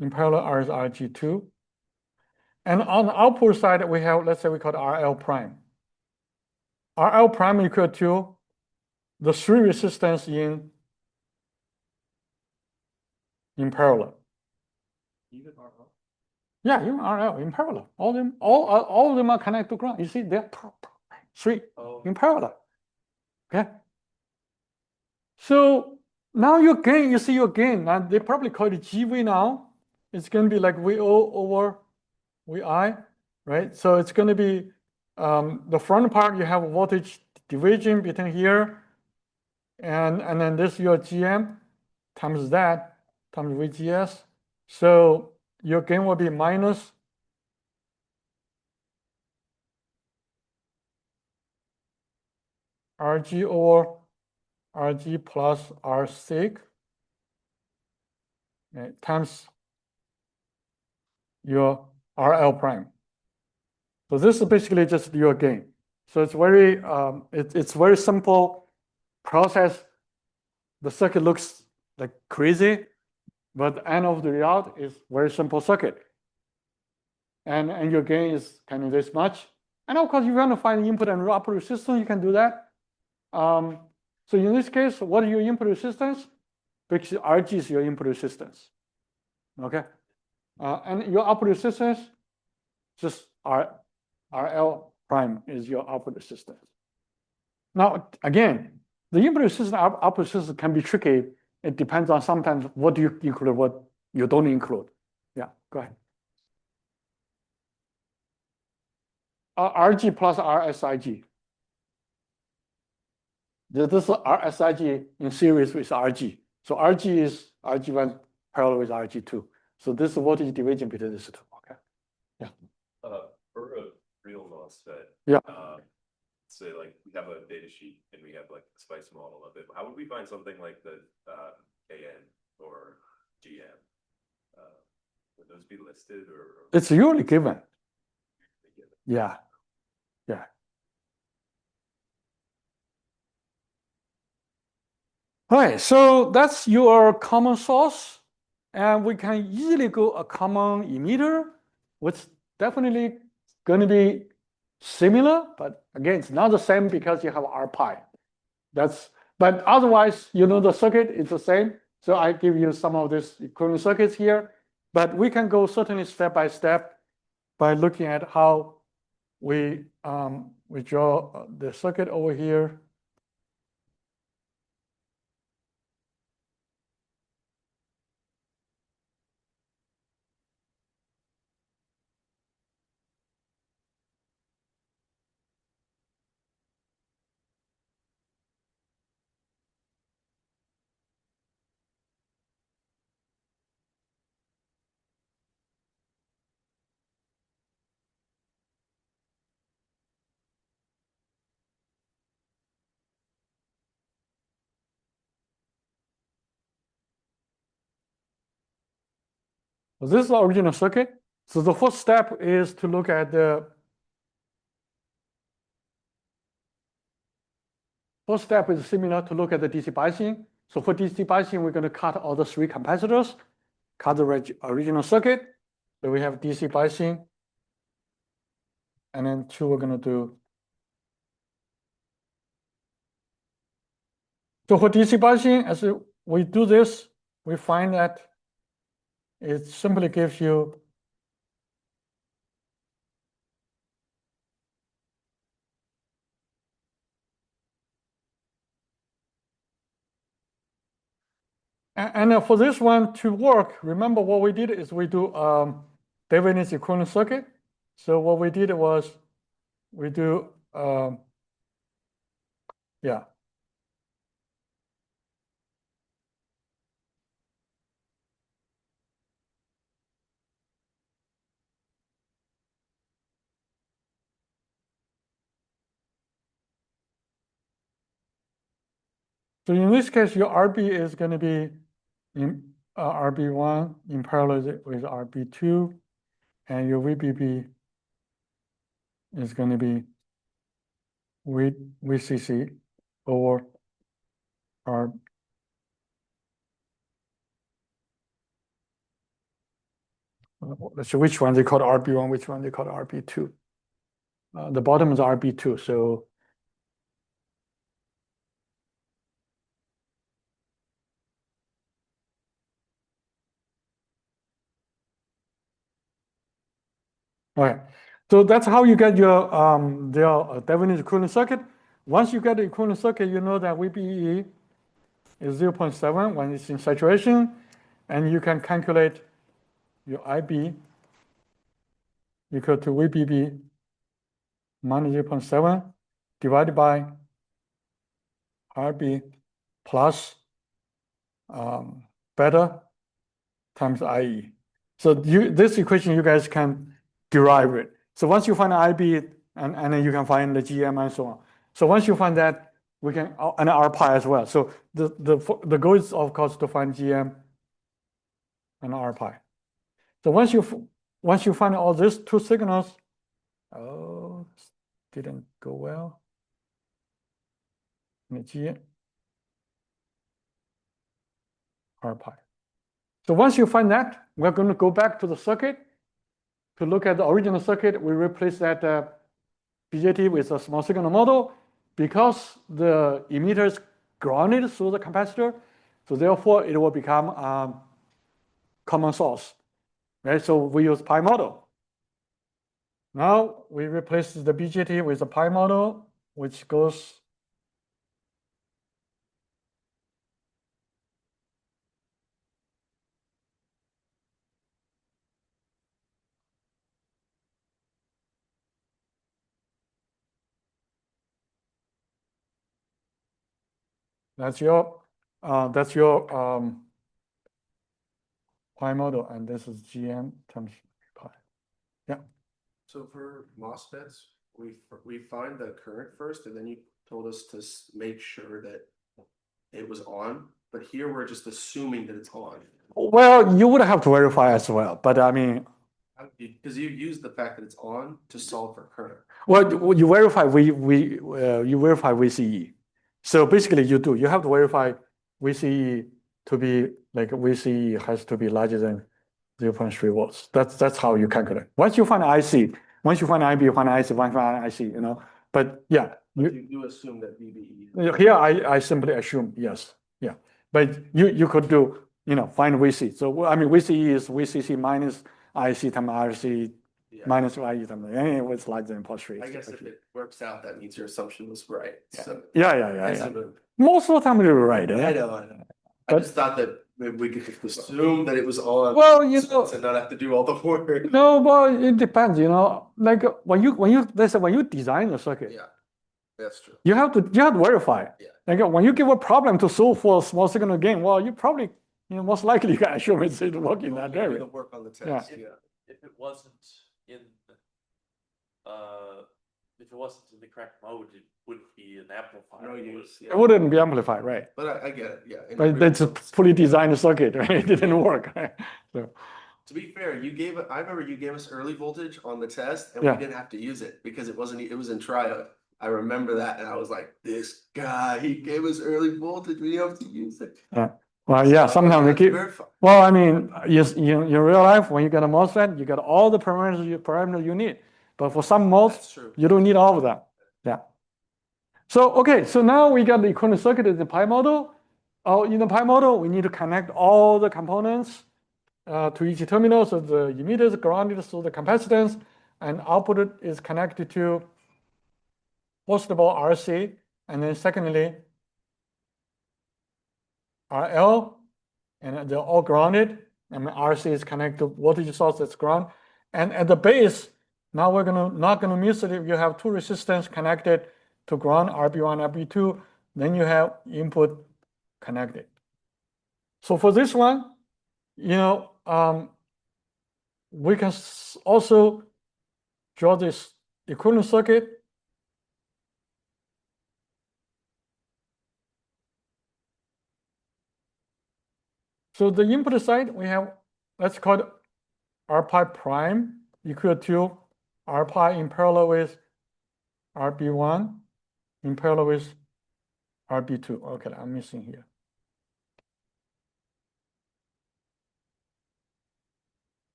[SPEAKER 1] in parallel is RG2. And on the output side, we have, let's say we call it RL prime. RL prime equal to the three resistance in parallel.
[SPEAKER 3] Even RL?
[SPEAKER 1] Yeah, even RL in parallel. All of them are connected to ground. You see, they're three in parallel. Okay. So now your gain, you see your gain. Now they probably call it GV now. It's going to be like VO over VI, right? So it's going to be the front part, you have a voltage division between here and then this your GM times that times VGS. So your gain will be minus RG over RG plus R sig times your RL prime. So this is basically just your gain. So it's very it's very simple process. The circuit looks like crazy, but the end of the result is very simple circuit. And your gain is kind of this much. And of course, if you want to find input and output resistance, you can do that. So in this case, what is your input resistance? Because RG is your input resistance. Okay. And your output resistance, just RL prime is your output resistance. Now, again, the input resistance, output resistance can be tricky. It depends on sometimes what do you include, what you don't include. Yeah, go ahead. RG plus RSIG. This is RSIG in series with RG. So RG is RG1 parallel with RG2. So this is voltage division between these two. Okay. Yeah.
[SPEAKER 4] For a real MOSFET,
[SPEAKER 1] yeah.
[SPEAKER 4] Say like we have a data sheet and we have like a spice model of it. How would we find something like the KN or GM? Would those be listed or?
[SPEAKER 1] It's usually given. Yeah. Yeah. All right, so that's your common source, and we can easily go a common emitter, which definitely going to be similar, but again, it's not the same because you have R pi. But otherwise, you know, the circuit is the same. So I give you some of these equivalent circuits here, but we can go certainly step by step by looking at how we draw the circuit over here. So this is the original circuit. So the first step is to look at the first step is similar to look at the DC biasing. So for DC biasing, we're going to cut all the 3 capacitors, cut the original circuit. So we have DC biasing. And then 2, we're going to do. So for DC biasing, as we do this, we find that it simply gives you and for this one to work, remember what we did is we do Thevenin's equivalent circuit. So what we did was we do yeah. So in this case, your RB is going to be in RB1 in parallel with RB2, and your VBB is going to be VCC over R. So which one they call RB1, which one they call RB2? The bottom is RB2, so. All right, so that's how you get your Thevenin's equivalent circuit. Once you get the equivalent circuit, you know that VBE is 0.7 when it's in saturation, and you can calculate your IB equal to VBB minus 0.7 divided by RB plus beta times IE. So this equation you guys can derive it. So once you find IB and then you can find the GM and so on. So once you find that, we can and R pi as well. So the goal is of course to find GM and R pi. So once you find all these 2 signals, oh, didn't go well. GM R pi. So once you find that, we're going to go back to the circuit to look at the original circuit. We replace that BJT with a small signal model because the emitter is grounded through the capacitor. So therefore, it will become common source. Right? So we use pi model. Now we replace the BJT with a pi model, which goes. That's your pi model, and this is GM times pi. Yeah.
[SPEAKER 5] So for MOSFETs, we find the current first, and then you told us to make sure that it was on. But here we're just assuming that it's on.
[SPEAKER 1] Well, you would have to verify as well, but I mean,
[SPEAKER 5] because you use the fact that it's on to solve for current.
[SPEAKER 1] well, you verify you verify VCE. So basically, you have to verify VCE to be like VCE has to be larger than 0.3 volts. That's how you calculate. Once you find IC, once you find IB, you find IC, once you find IC, you know. But yeah,
[SPEAKER 5] You assume that VBE.
[SPEAKER 1] here I simply assume yes, yeah. But you could do find VC. So I mean VCE is VCC minus IC times RC minus IE times it's larger than 0.3.
[SPEAKER 5] I guess if it works out, that means your assumption was right.
[SPEAKER 1] Yeah.
[SPEAKER 5] So
[SPEAKER 1] Yeah. Most of the time you're right.
[SPEAKER 5] I know. I just thought that maybe we could just assume that it was on.
[SPEAKER 1] Well,
[SPEAKER 5] to not have to do all the work.
[SPEAKER 1] No, but it depends. Like when you design the circuit,
[SPEAKER 5] Yeah, that's true.
[SPEAKER 1] you have to verify.
[SPEAKER 5] Yeah.
[SPEAKER 1] Like when you give a problem to solve for a small signal gain, well, you probably most likely you can assume it's working that
[SPEAKER 5] The
[SPEAKER 1] area.
[SPEAKER 5] work on the test.
[SPEAKER 1] Yeah.
[SPEAKER 5] Yeah.
[SPEAKER 3] If it wasn't in the correct mode, it wouldn't be an amplifier.
[SPEAKER 5] No
[SPEAKER 3] It
[SPEAKER 5] use.
[SPEAKER 3] would-
[SPEAKER 1] It wouldn't be amplified, right?
[SPEAKER 5] But I get it. Yeah. In
[SPEAKER 1] But
[SPEAKER 5] real
[SPEAKER 1] that's a
[SPEAKER 5] world.
[SPEAKER 1] fully designed circuit, right? It didn't work. Right? So
[SPEAKER 5] To be fair, I remember you gave us early voltage on the test, and
[SPEAKER 1] Yeah.
[SPEAKER 5] we didn't have to use it because it was in triode. I remember that, and I was like, this guy, he gave us early voltage. We have to use it.
[SPEAKER 1] Well, yeah, sometimes we
[SPEAKER 5] Let's
[SPEAKER 1] keep.
[SPEAKER 5] verify.
[SPEAKER 1] Well, I mean, in real life, when you get a MOSFET, you get all the parameters you need. But for some modes,
[SPEAKER 5] That's true.
[SPEAKER 1] you don't need all of them. Yeah. So, okay, so now we got the equivalent circuit in the pi model. In the pi model, we need to connect all the components to each terminal. So the emitter is grounded through the capacitance, and output is connected to, first of all, RC, and then secondly, RL, and they're all grounded. And RC is connected to voltage source that's ground. And at the base, now we're not gonna miss it if you have two resistors connected to ground, RB1, RB2, then you have input connected. So for this one, we can also draw this equivalent circuit. So the input side, we have, let's call it R pi prime equal to R pi in parallel with RB1 in parallel with RB2. Okay, I'm missing here.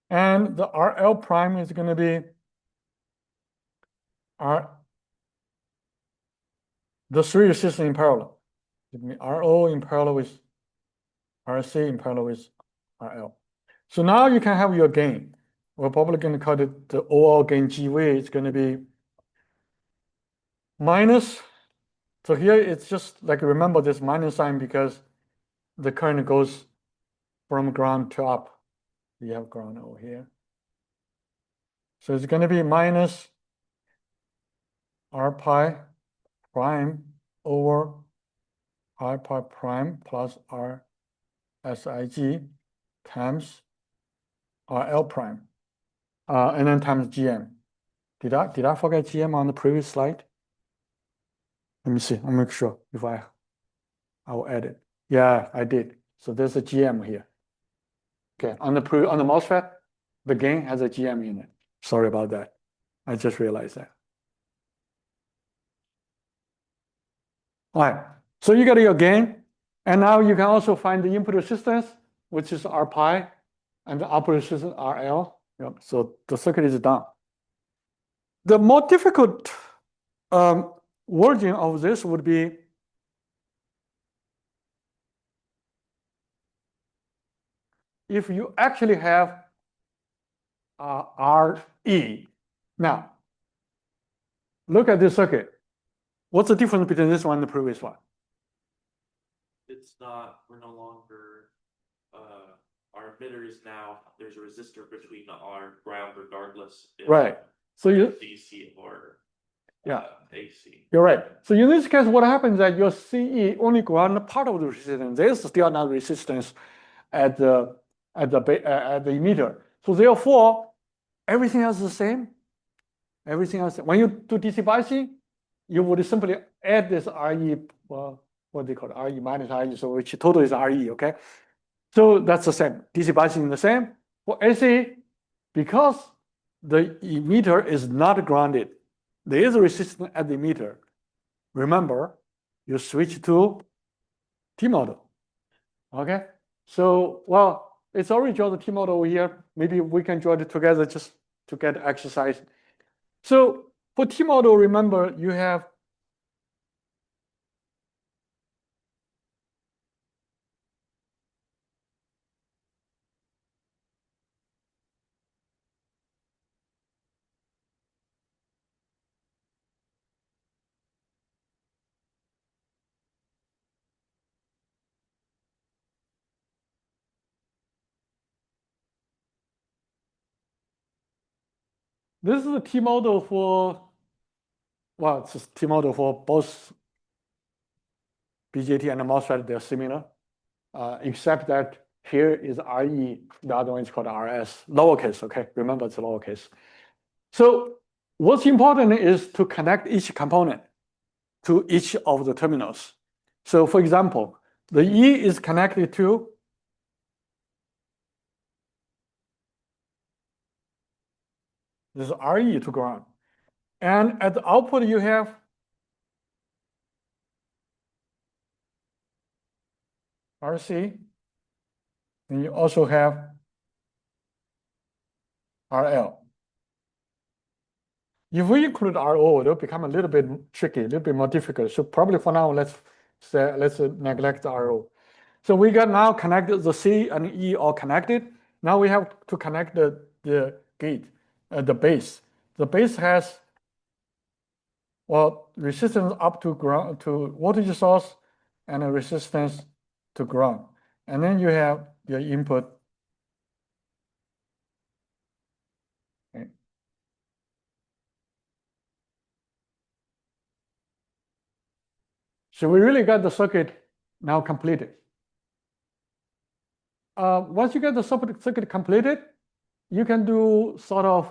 [SPEAKER 1] And the RL prime is going to be the three resistors in parallel. It means RO in parallel with RC in parallel with RL. So now you can have your gain. We're probably going to call it the overall gain GV. It's going to be minus. So here it's just like, remember this minus sign because the current goes from ground to up. You have ground over here. So it's going to be minus R pi prime over R pi prime plus R SIG times RL prime, and then times GM. Did I forget GM on the previous slide? Let me see. I'll make sure if I will add it. Yeah, I did. So there's a GM here. Okay, on the MOSFET, the gain has a GM in it. Sorry about that. I just realized that. All right. So you got your gain, and now you can also find the input resistance, which is R pi, and the output resistance RL. Yep. So the circuit is done. The more difficult version of this would be if you actually have RE. Now, look at this circuit. What's the difference between this one and the previous one?
[SPEAKER 3] We're no longer, our emitter is now, there's a resistor between our ground regardless. If
[SPEAKER 1] Right. So you,
[SPEAKER 3] DC or
[SPEAKER 1] yeah,
[SPEAKER 3] AC.
[SPEAKER 1] You're right. So in this case, what happens is that your CE only ground part of the resistance. There's still not resistance at the emitter. So therefore, everything else is the same. Everything else. When you do DC biasing, you would simply add this RE. Well, what they call it, RE minus RE. So which total is RE. Okay. So that's the same. DC biasing is the same. For AC, because the emitter is not grounded, there is a resistance at the emitter. Remember, you switch to T model. Okay. So, well, it's already drawn the T model over here. Maybe we can draw it together just to get exercise. So for T model, remember you have this is a T model for, well, it's a T model for both BJT and the MOSFET. They're similar, except that here is RE, the other one is called RS, lowercase, okay? Remember it's lowercase. So what's important is to connect each component to each of the terminals. So for example, the E is connected to This is RE to ground. And at the output, you have RC, and you also have RL. If we include RO, it'll become a little bit tricky, a little bit more difficult. So probably for now, let's neglect the RO. So we got now connected, the C and E all connected. Now we have to connect the gate, the base. The base has, well, resistance up to ground, to voltage source, and a resistance to ground. And then you have your input. Okay. So we really got the circuit now completed. Once you get the circuit completed, you can do sort of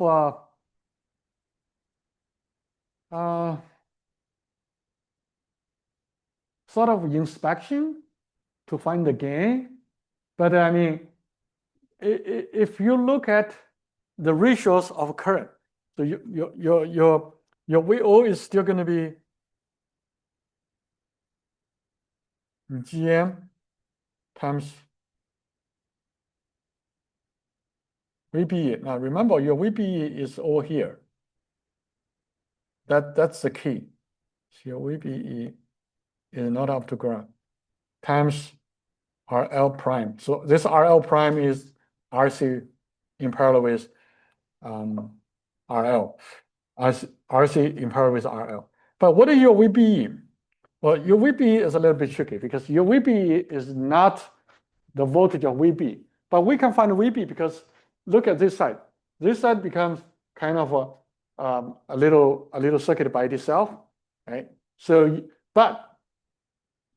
[SPEAKER 1] inspection to find the gain. But I mean, if you look at the ratios of current, so your VO is still going to be GM times VBE. Now remember, your VBE is over here. That's the key. So your VBE is not up to ground times RL prime. So this RL prime is RC in parallel with RL. RC in parallel with RL. But what is your VBE? Well, your VBE is a little bit tricky because your VBE is not the voltage of VB. But we can find VB because look at this side. This side becomes kind of a little circuit by itself, right? So, but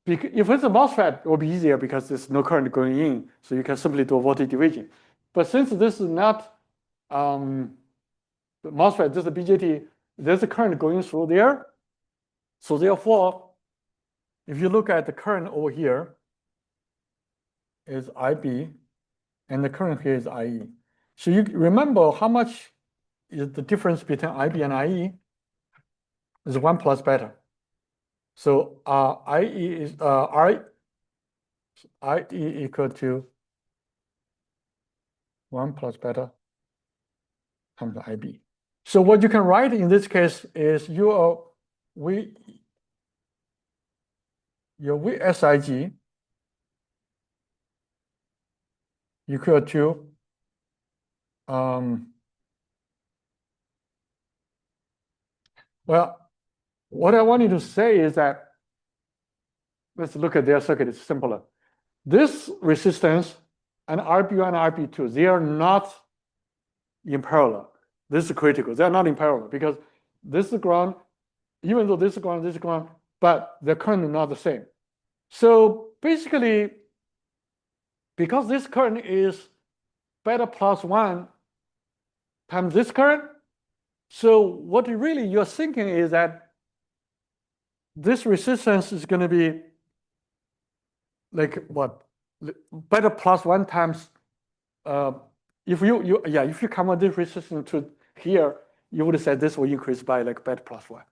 [SPEAKER 1] if it's a MOSFET, it will be easier because there's no current going in, so you can simply do a voltage division. But since this is not the MOSFET, this is a BJT, there's a current going through there. So therefore, if you look at the current over here is IB, and the current here is IE. So you remember how much is the difference between IB and IE? Is 1 plus beta. So IE is IE equal to 1 plus beta times IB. So what you can write in this case is your VSIG equal to well, what I wanted to say is that let's look at their circuit. It's simpler. This resistance and RB1 and RB2, they are not in parallel. This is critical. They are not in parallel because this is ground, even though this is ground, but the current is not the same. So basically, because this current is beta plus 1 times this current, so what really you're thinking is that this resistance is going to be like what? Beta plus 1 times if you convert this resistance to here, you would say this will increase by like beta plus 1.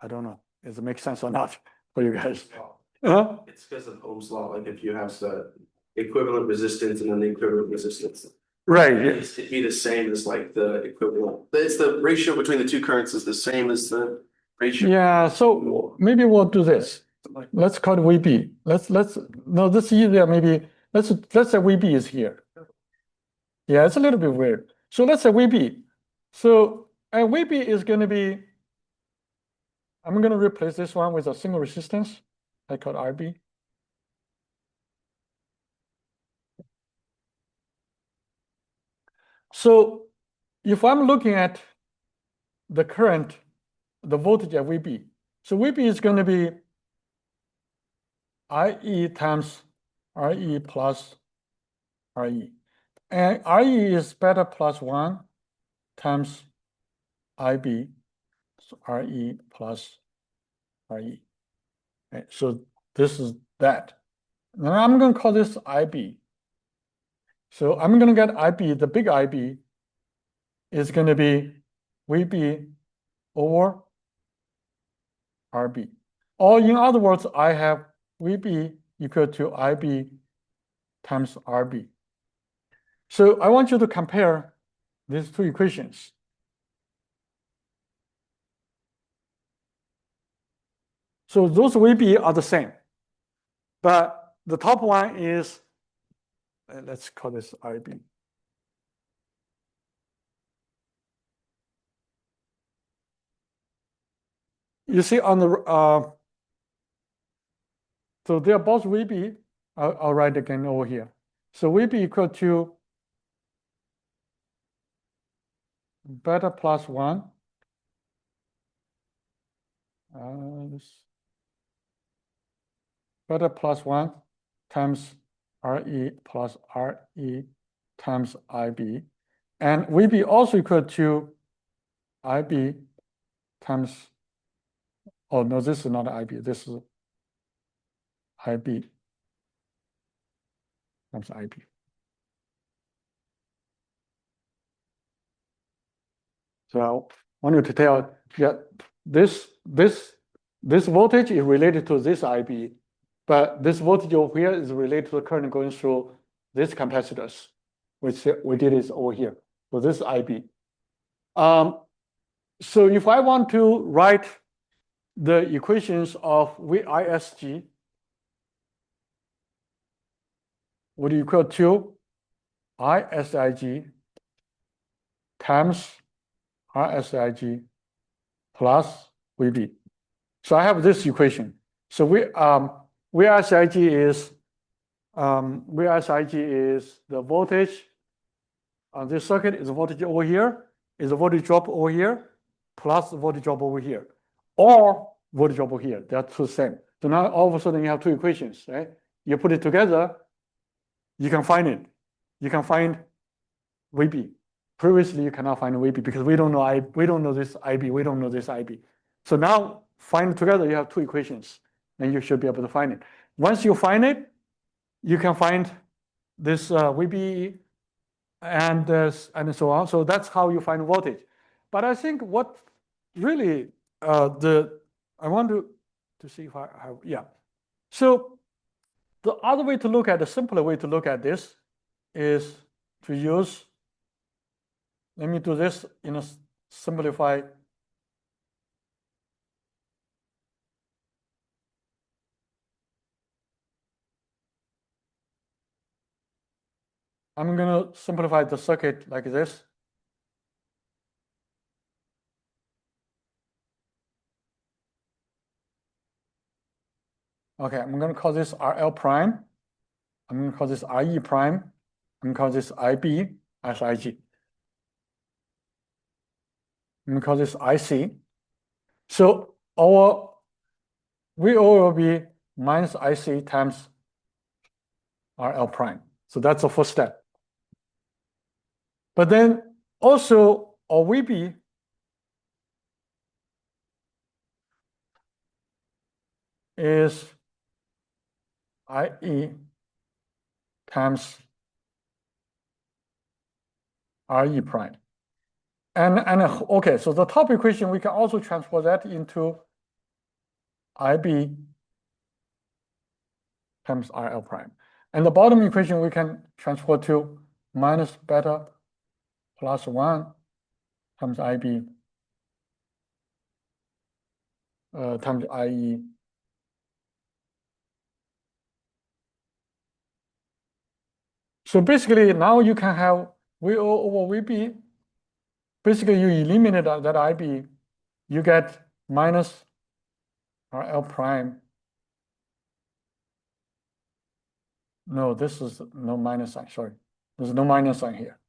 [SPEAKER 1] I don't know. Does it make sense or not for you guys?
[SPEAKER 5] It's because of Ohm's law. Like if you have the equivalent resistance and then the equivalent resistance,
[SPEAKER 1] Right.
[SPEAKER 5] it'd be the same as like the equivalent. It's the ratio between the two currents is the same as the ratio.
[SPEAKER 1] Yeah. So maybe we'll do this. Let's call it VB. No, this is easier. Maybe let's say VB is here. Yeah, it's a little bit weird. So let's say VB. So and VB is going to be. I'm going to replace this one with a single resistance. I call RB. So if I'm looking at the current, the voltage at VB, so VB is going to be IE times RE plus RE. And RE is beta plus 1 times IB, so RE plus RE. Okay, so this is that. Now I'm going to call this IB. So I'm going to get IB, the big IB, is going to be VB over RB. Or in other words, I have VB equal to IB times RB. So I want you to compare these two equations. So those VB are the same, but the top one is, let's call this IB. You see on the, so they are both VB. I'll write again over here. So VB equal to beta plus 1. Beta plus 1 times RE plus RE times IB. And VB also equal to IB times, oh no, this is not IB, this is IB times IB. So I want you to tell, yeah, this voltage is related to this IB, but this voltage over here is related to the current going through this capacitors, which we did is over here. So this is IB. So if I want to write the equations of VISG, would equal to ISIG times RSIG plus VB. So I have this equation. So VSIG is the voltage on this circuit is the voltage over here, is the voltage drop over here, plus the voltage drop over here, or voltage drop over here. They're two the same. So now all of a sudden you have two equations, right? You put it together, you can find it. You can find VB. Previously, you cannot find VB because we don't know this IB, we don't know this IB. So now find it together, you have two equations, and you should be able to find it. Once you find it, you can find this VB and so on. So that's how you find voltage. But I think what really I want to see if I have, yeah. So the other way to look at, the simpler way to look at this is to use, let me do this in a simplified. I'm going to simplify the circuit like this. Okay, I'm going to call this RL prime. I'm going to call this IE prime. I'm going to call this IB as IG. I'm going to call this IC. So our VO will be minus IC times RL prime. So that's the first step. But then also our VB is IE times RE prime. And okay, so the top equation, we can also transfer that into IB times RL prime. And the bottom equation, we can transfer to minus beta plus 1 times IB times IE. So basically, now you can have VO over VB. Basically, you eliminate that IB, you get minus RL prime. No, this is no minus sign, sorry. There's no minus sign here.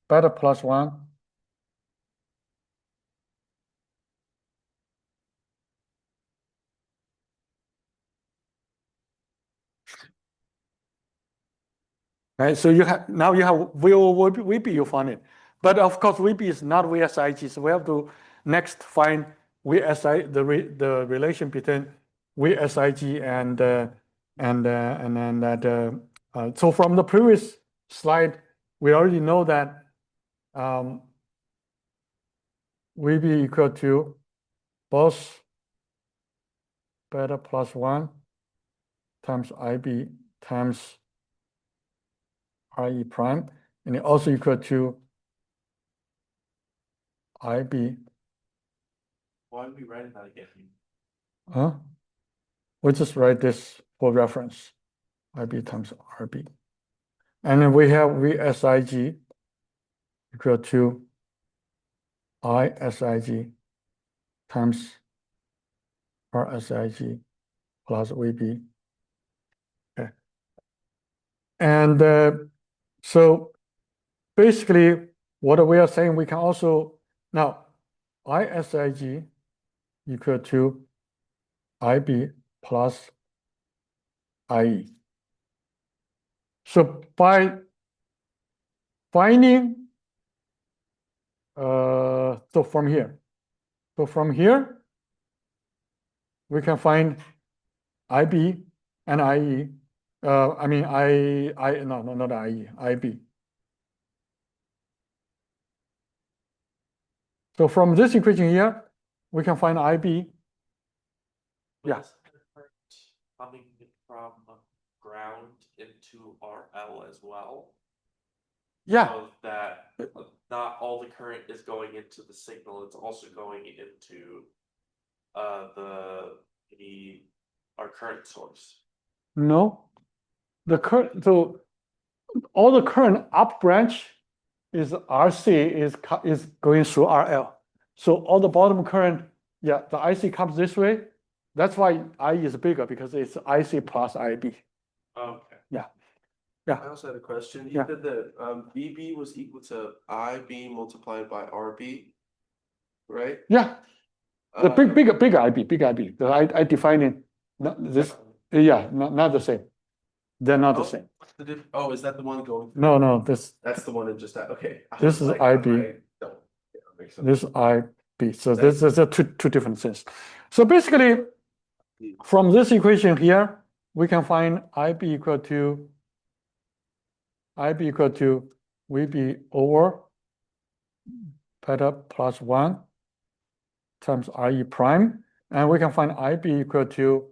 [SPEAKER 1] Beta plus 1. Right, so you have now you have VO VB, you found it. But of course, VB is not VSIG, so we have to next find VSI, the relation between VSIG and then that. So from the previous slide, we already know that VB equal to both beta plus 1 times IB times RE prime, and it also equal to IB.
[SPEAKER 3] Why are we writing that again?
[SPEAKER 1] Huh? We just write this for reference, IB times RB. And then we have VSIG equal to ISIG times RSIG plus VB. Okay. And so basically what we are saying, we can also, now ISIG equal to IB plus IE. So by finding, so from here, we can find IB and IE. I mean, no, not IE, IB. So from this equation here, we can find IB. Yeah.
[SPEAKER 3] Coming from ground into RL as well.
[SPEAKER 1] Yeah.
[SPEAKER 3] So that not all the current is going into the signal, it's also going into our current source.
[SPEAKER 1] No, the current, so all the current up branch is RC is going through RL. So all the bottom current, yeah, the IC comes this way. That's why IE is bigger, because it's IC plus IB.
[SPEAKER 3] Okay.
[SPEAKER 5] I also had a question. You
[SPEAKER 1] Yeah.
[SPEAKER 5] said that VB was equal to IB multiplied by RB, right?
[SPEAKER 1] Yeah, the big IB. I define it, this, yeah, not the same. They're not the same.
[SPEAKER 5] What's the oh, is that the one going?
[SPEAKER 1] No,
[SPEAKER 5] That's the one that just that. Okay. I
[SPEAKER 1] This
[SPEAKER 5] was
[SPEAKER 1] is IB.
[SPEAKER 5] yeah, makes sense.
[SPEAKER 1] This IB. So this is two different things. So basically, from this equation here, we can find IB equal to VB over beta plus 1 times RE prime. And we can find IB equal to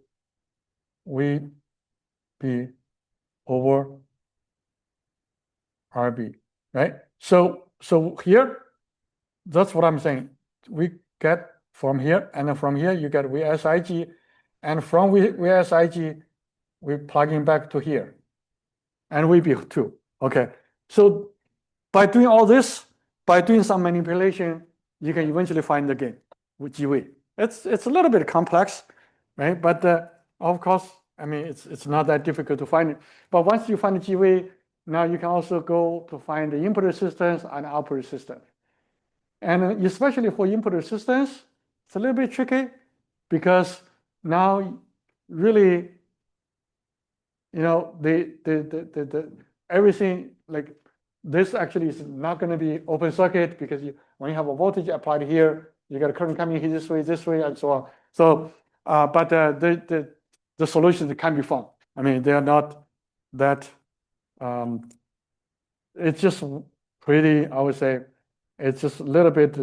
[SPEAKER 1] VB over RB, right? So here, that's what I'm saying. We get from here, and then from here you get VSIG, and from VSIG, we plug in back to here, and VB2. Okay, so by doing all this, by doing some manipulation, you can eventually find the gain with GV. It's a little bit complex, right? But of course, I mean, it's not that difficult to find it. But once you find the GV, now you can also go to find the input resistance and output resistance. And especially for input resistance, it's a little bit tricky, because now really, you know, the everything, like this actually is not going to be open circuit, because when you have a voltage applied here, you got a current coming here this way, and so on. So, but the solutions can be found. I mean, they are not that. It's just pretty, I would say, it's just a little bit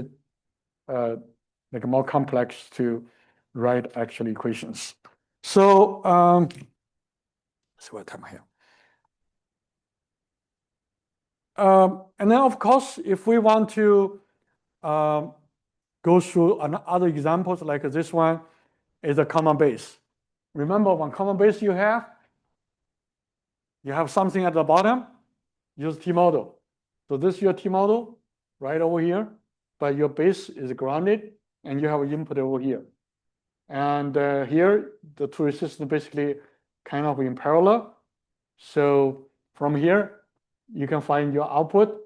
[SPEAKER 1] like more complex to write actual equations. So let's see what time I have. And then of course, if we want to go through other examples like this one, is a common base. Remember, one common base you have something at the bottom, use T-model. So this is your T-model right over here, but your base is grounded and you have an input over here. And here, the two resistors basically kind of in parallel. So from here, you can find your output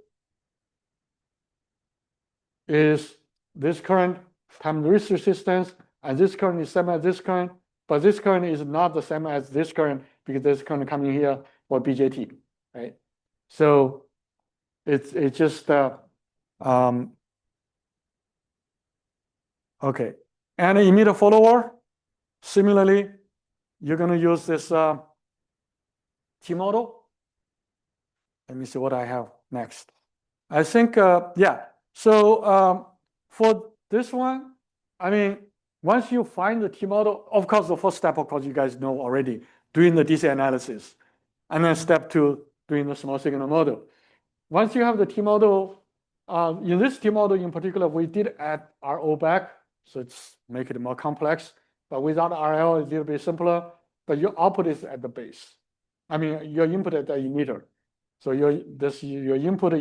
[SPEAKER 1] is this current times this resistance, and this current is same as this current, but this current is not the same as this current, because this current coming here for BJT, right? So it's just okay. And emitter follower, similarly, you're going to use this T model. Let me see what I have. next. I think, yeah. So for this one, I mean, once you find the T model, of course, the first step, of course, you guys know already, doing the DC analysis. And then step 2, doing the small signal model. Once you have the T model, in this T model in particular, we did add RO back, so it's make it more complex. But without RL, it's a little bit simpler. But your output is at the base. I mean, your input at the emitter. So your input,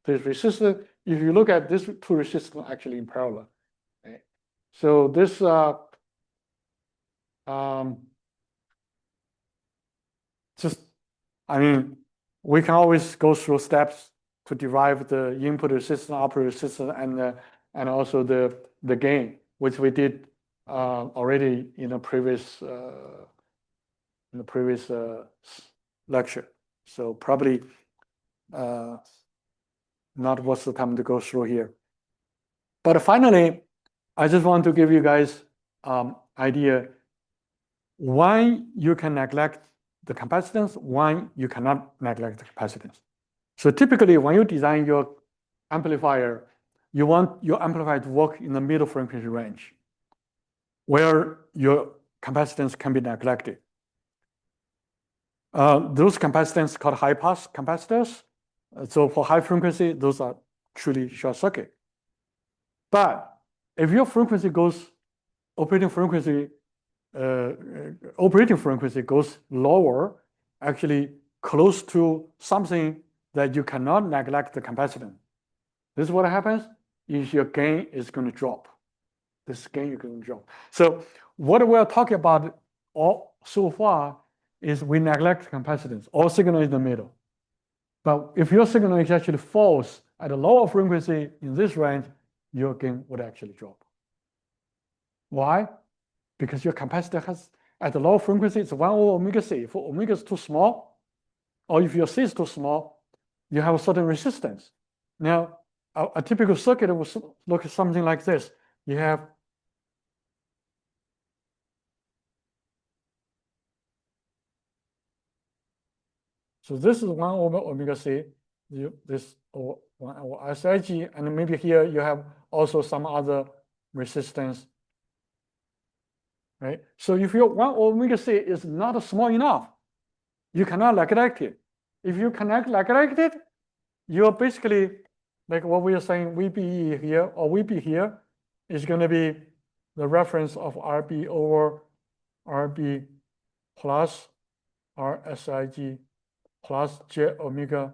[SPEAKER 1] this resistance. If you look at this two resistors actually in parallel. Right? So this just, I mean, we can always go through steps to derive the input resistance, output resistance, and also the gain, which we did already in the previous lecture. So probably not worth the time to go through here. But finally, I just want to give you guys idea why you can neglect the capacitance, why you cannot neglect the capacitance. So typically, when you design your amplifier, you want your amplifier to work in the middle frequency range, where your capacitance can be neglected. Those capacitance called high pass capacitors. So for high frequency, those are truly short circuit. But if your frequency goes, operating frequency goes lower, actually close to something that you cannot neglect the capacitance. This is what happens is your gain is going to drop. This gain is going to drop. So what we are talking about all so far is we neglect capacitance. All signal is in the middle. But if your signal is actually falls at a lower frequency in this range, your gain would actually drop. Why? Because your capacitor has, at the low frequency, it's 1 over omega C. If omega is too small, or if your C is too small, you have a certain resistance. Now, a typical circuit will look something like this. You have so this is 1 over omega C, this or 1 over SIG, and maybe here you have also some other resistance. Right? So if your 1 omega C is not small enough, you cannot neglect it. If you cannot neglect it, you're basically like what we are saying, VBE here or VB here is going to be the reference of RB over RB plus RSIG plus J omega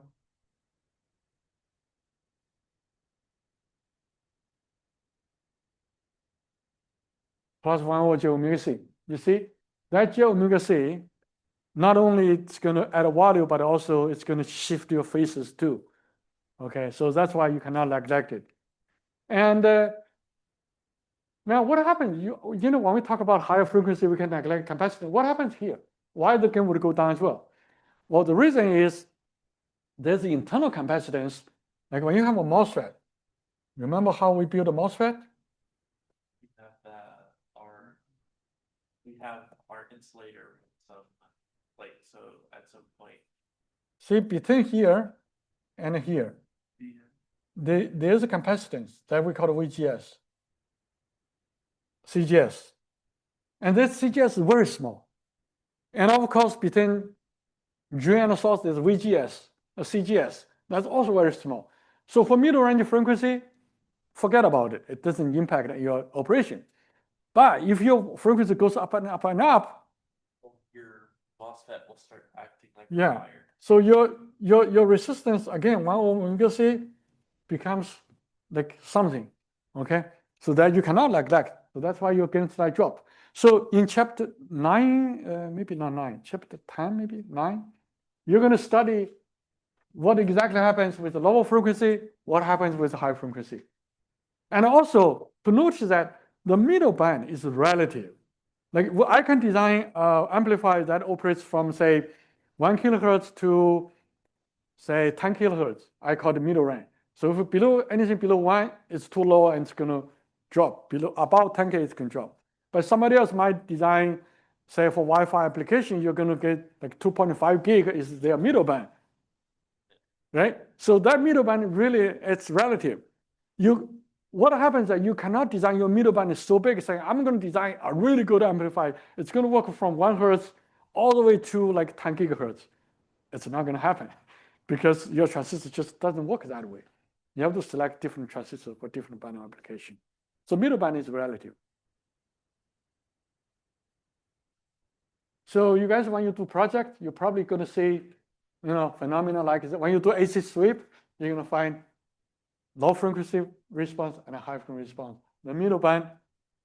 [SPEAKER 1] plus 1 over J omega C. You see, that J omega C, not only it's going to add a value, but also it's going to shift your phases too. Okay, so that's why you cannot neglect it. And now what happens? You know, when we talk about higher frequency, we can neglect capacitance. What happens here? Why the gain would go down as well? Well, the reason is there's the internal capacitance. Like when you have a MOSFET, remember how we build a MOSFET?
[SPEAKER 3] We have our insulator with some plate, so at some point.
[SPEAKER 1] See, between here and here, there's a capacitance that we call VGS, CGS. And this CGS is very small. And of course, between drain and source, there's VGS, a CGS. That's also very small. So for middle range frequency, forget about it. It doesn't impact your operation. But if your frequency goes up and up and up,
[SPEAKER 3] your MOSFET will start acting like
[SPEAKER 1] yeah.
[SPEAKER 3] fire.
[SPEAKER 1] So your resistance again, 1 over omega C becomes like something, okay? So that you cannot neglect. So that's why your gain slight drop. So in chapter 9, maybe not 9, chapter 10, maybe 9, you're going to study what exactly happens with the lower frequency, what happens with the high frequency. And also to notice that the middle band is relative. Like I can design an amplifier that operates from say 1 kilohertz to say 10 kilohertz. I call the middle range. So if below anything below 1, it's too low and it's going to drop. Below about 10K, it's going to drop. But somebody else might design, say for Wi-Fi application, you're going to get like 2.5 gig is their middle band. right? So that middle band really, it's relative. What happens is that you cannot design your middle band is so big, saying, I'm going to design a really good amplifier. It's going to work from 1 Hertz all the way to like 10 gigahertz. It's not going to happen because your transistor just doesn't work that way. You have to select different transistors for different band application. So middle band is relative. So you guys, when you do project, you're probably going to see, phenomena like when you do AC sweep, you're going to find low frequency response and a high frequency response. The middle band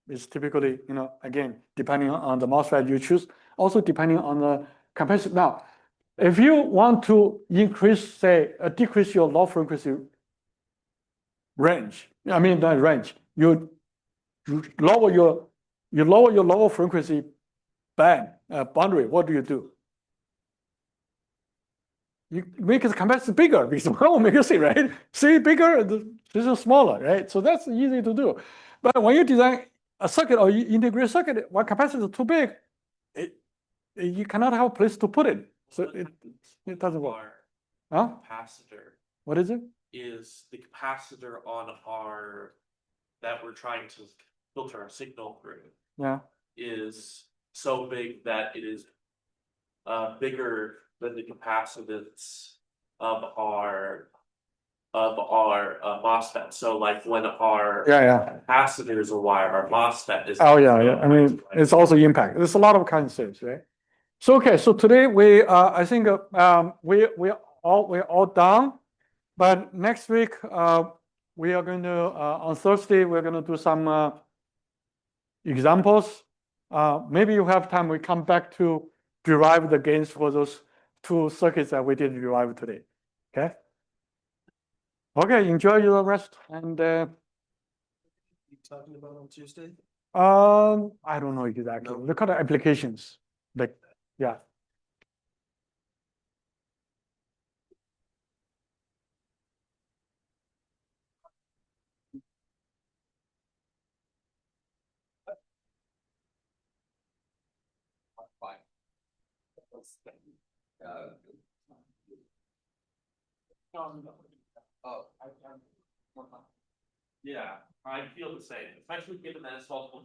[SPEAKER 1] is typically, again, depending on the MOSFET you choose, also depending on the capacity. Now, if you want to increase, say, decrease your low frequency range, the range, you lower your lower frequency band boundary. What do? You make the capacitor bigger because will make C, right? C bigger, this is smaller, right? So that's easy to do. But when you design a circuit or you integrate a circuit, when capacitor is too big, you cannot have a place to put it. So it doesn't work. Huh?
[SPEAKER 3] Capacitor
[SPEAKER 1] What is it?
[SPEAKER 3] is the capacitor on our that we're trying to filter our signal through.
[SPEAKER 1] Yeah.
[SPEAKER 3] Is so big that it is bigger than the capacitance of our MOSFET. So like when our capacitor is a wire, our MOSFET is.
[SPEAKER 1] Oh yeah. It's also impact. There's a lot of concepts, right? So okay, so today I think we're all done, but next week we are going to on Thursday we're going to do some examples. Maybe you have time. We come back to derive the gains for those 2 circuits that we did derive today. Okay. Okay. Enjoy your rest and.
[SPEAKER 5] You talking about on Tuesday?
[SPEAKER 1] I don't know exactly.
[SPEAKER 5] No.
[SPEAKER 1] Look at the applications. Like, yeah.
[SPEAKER 3] Yeah, I feel the same, especially given that it's multiple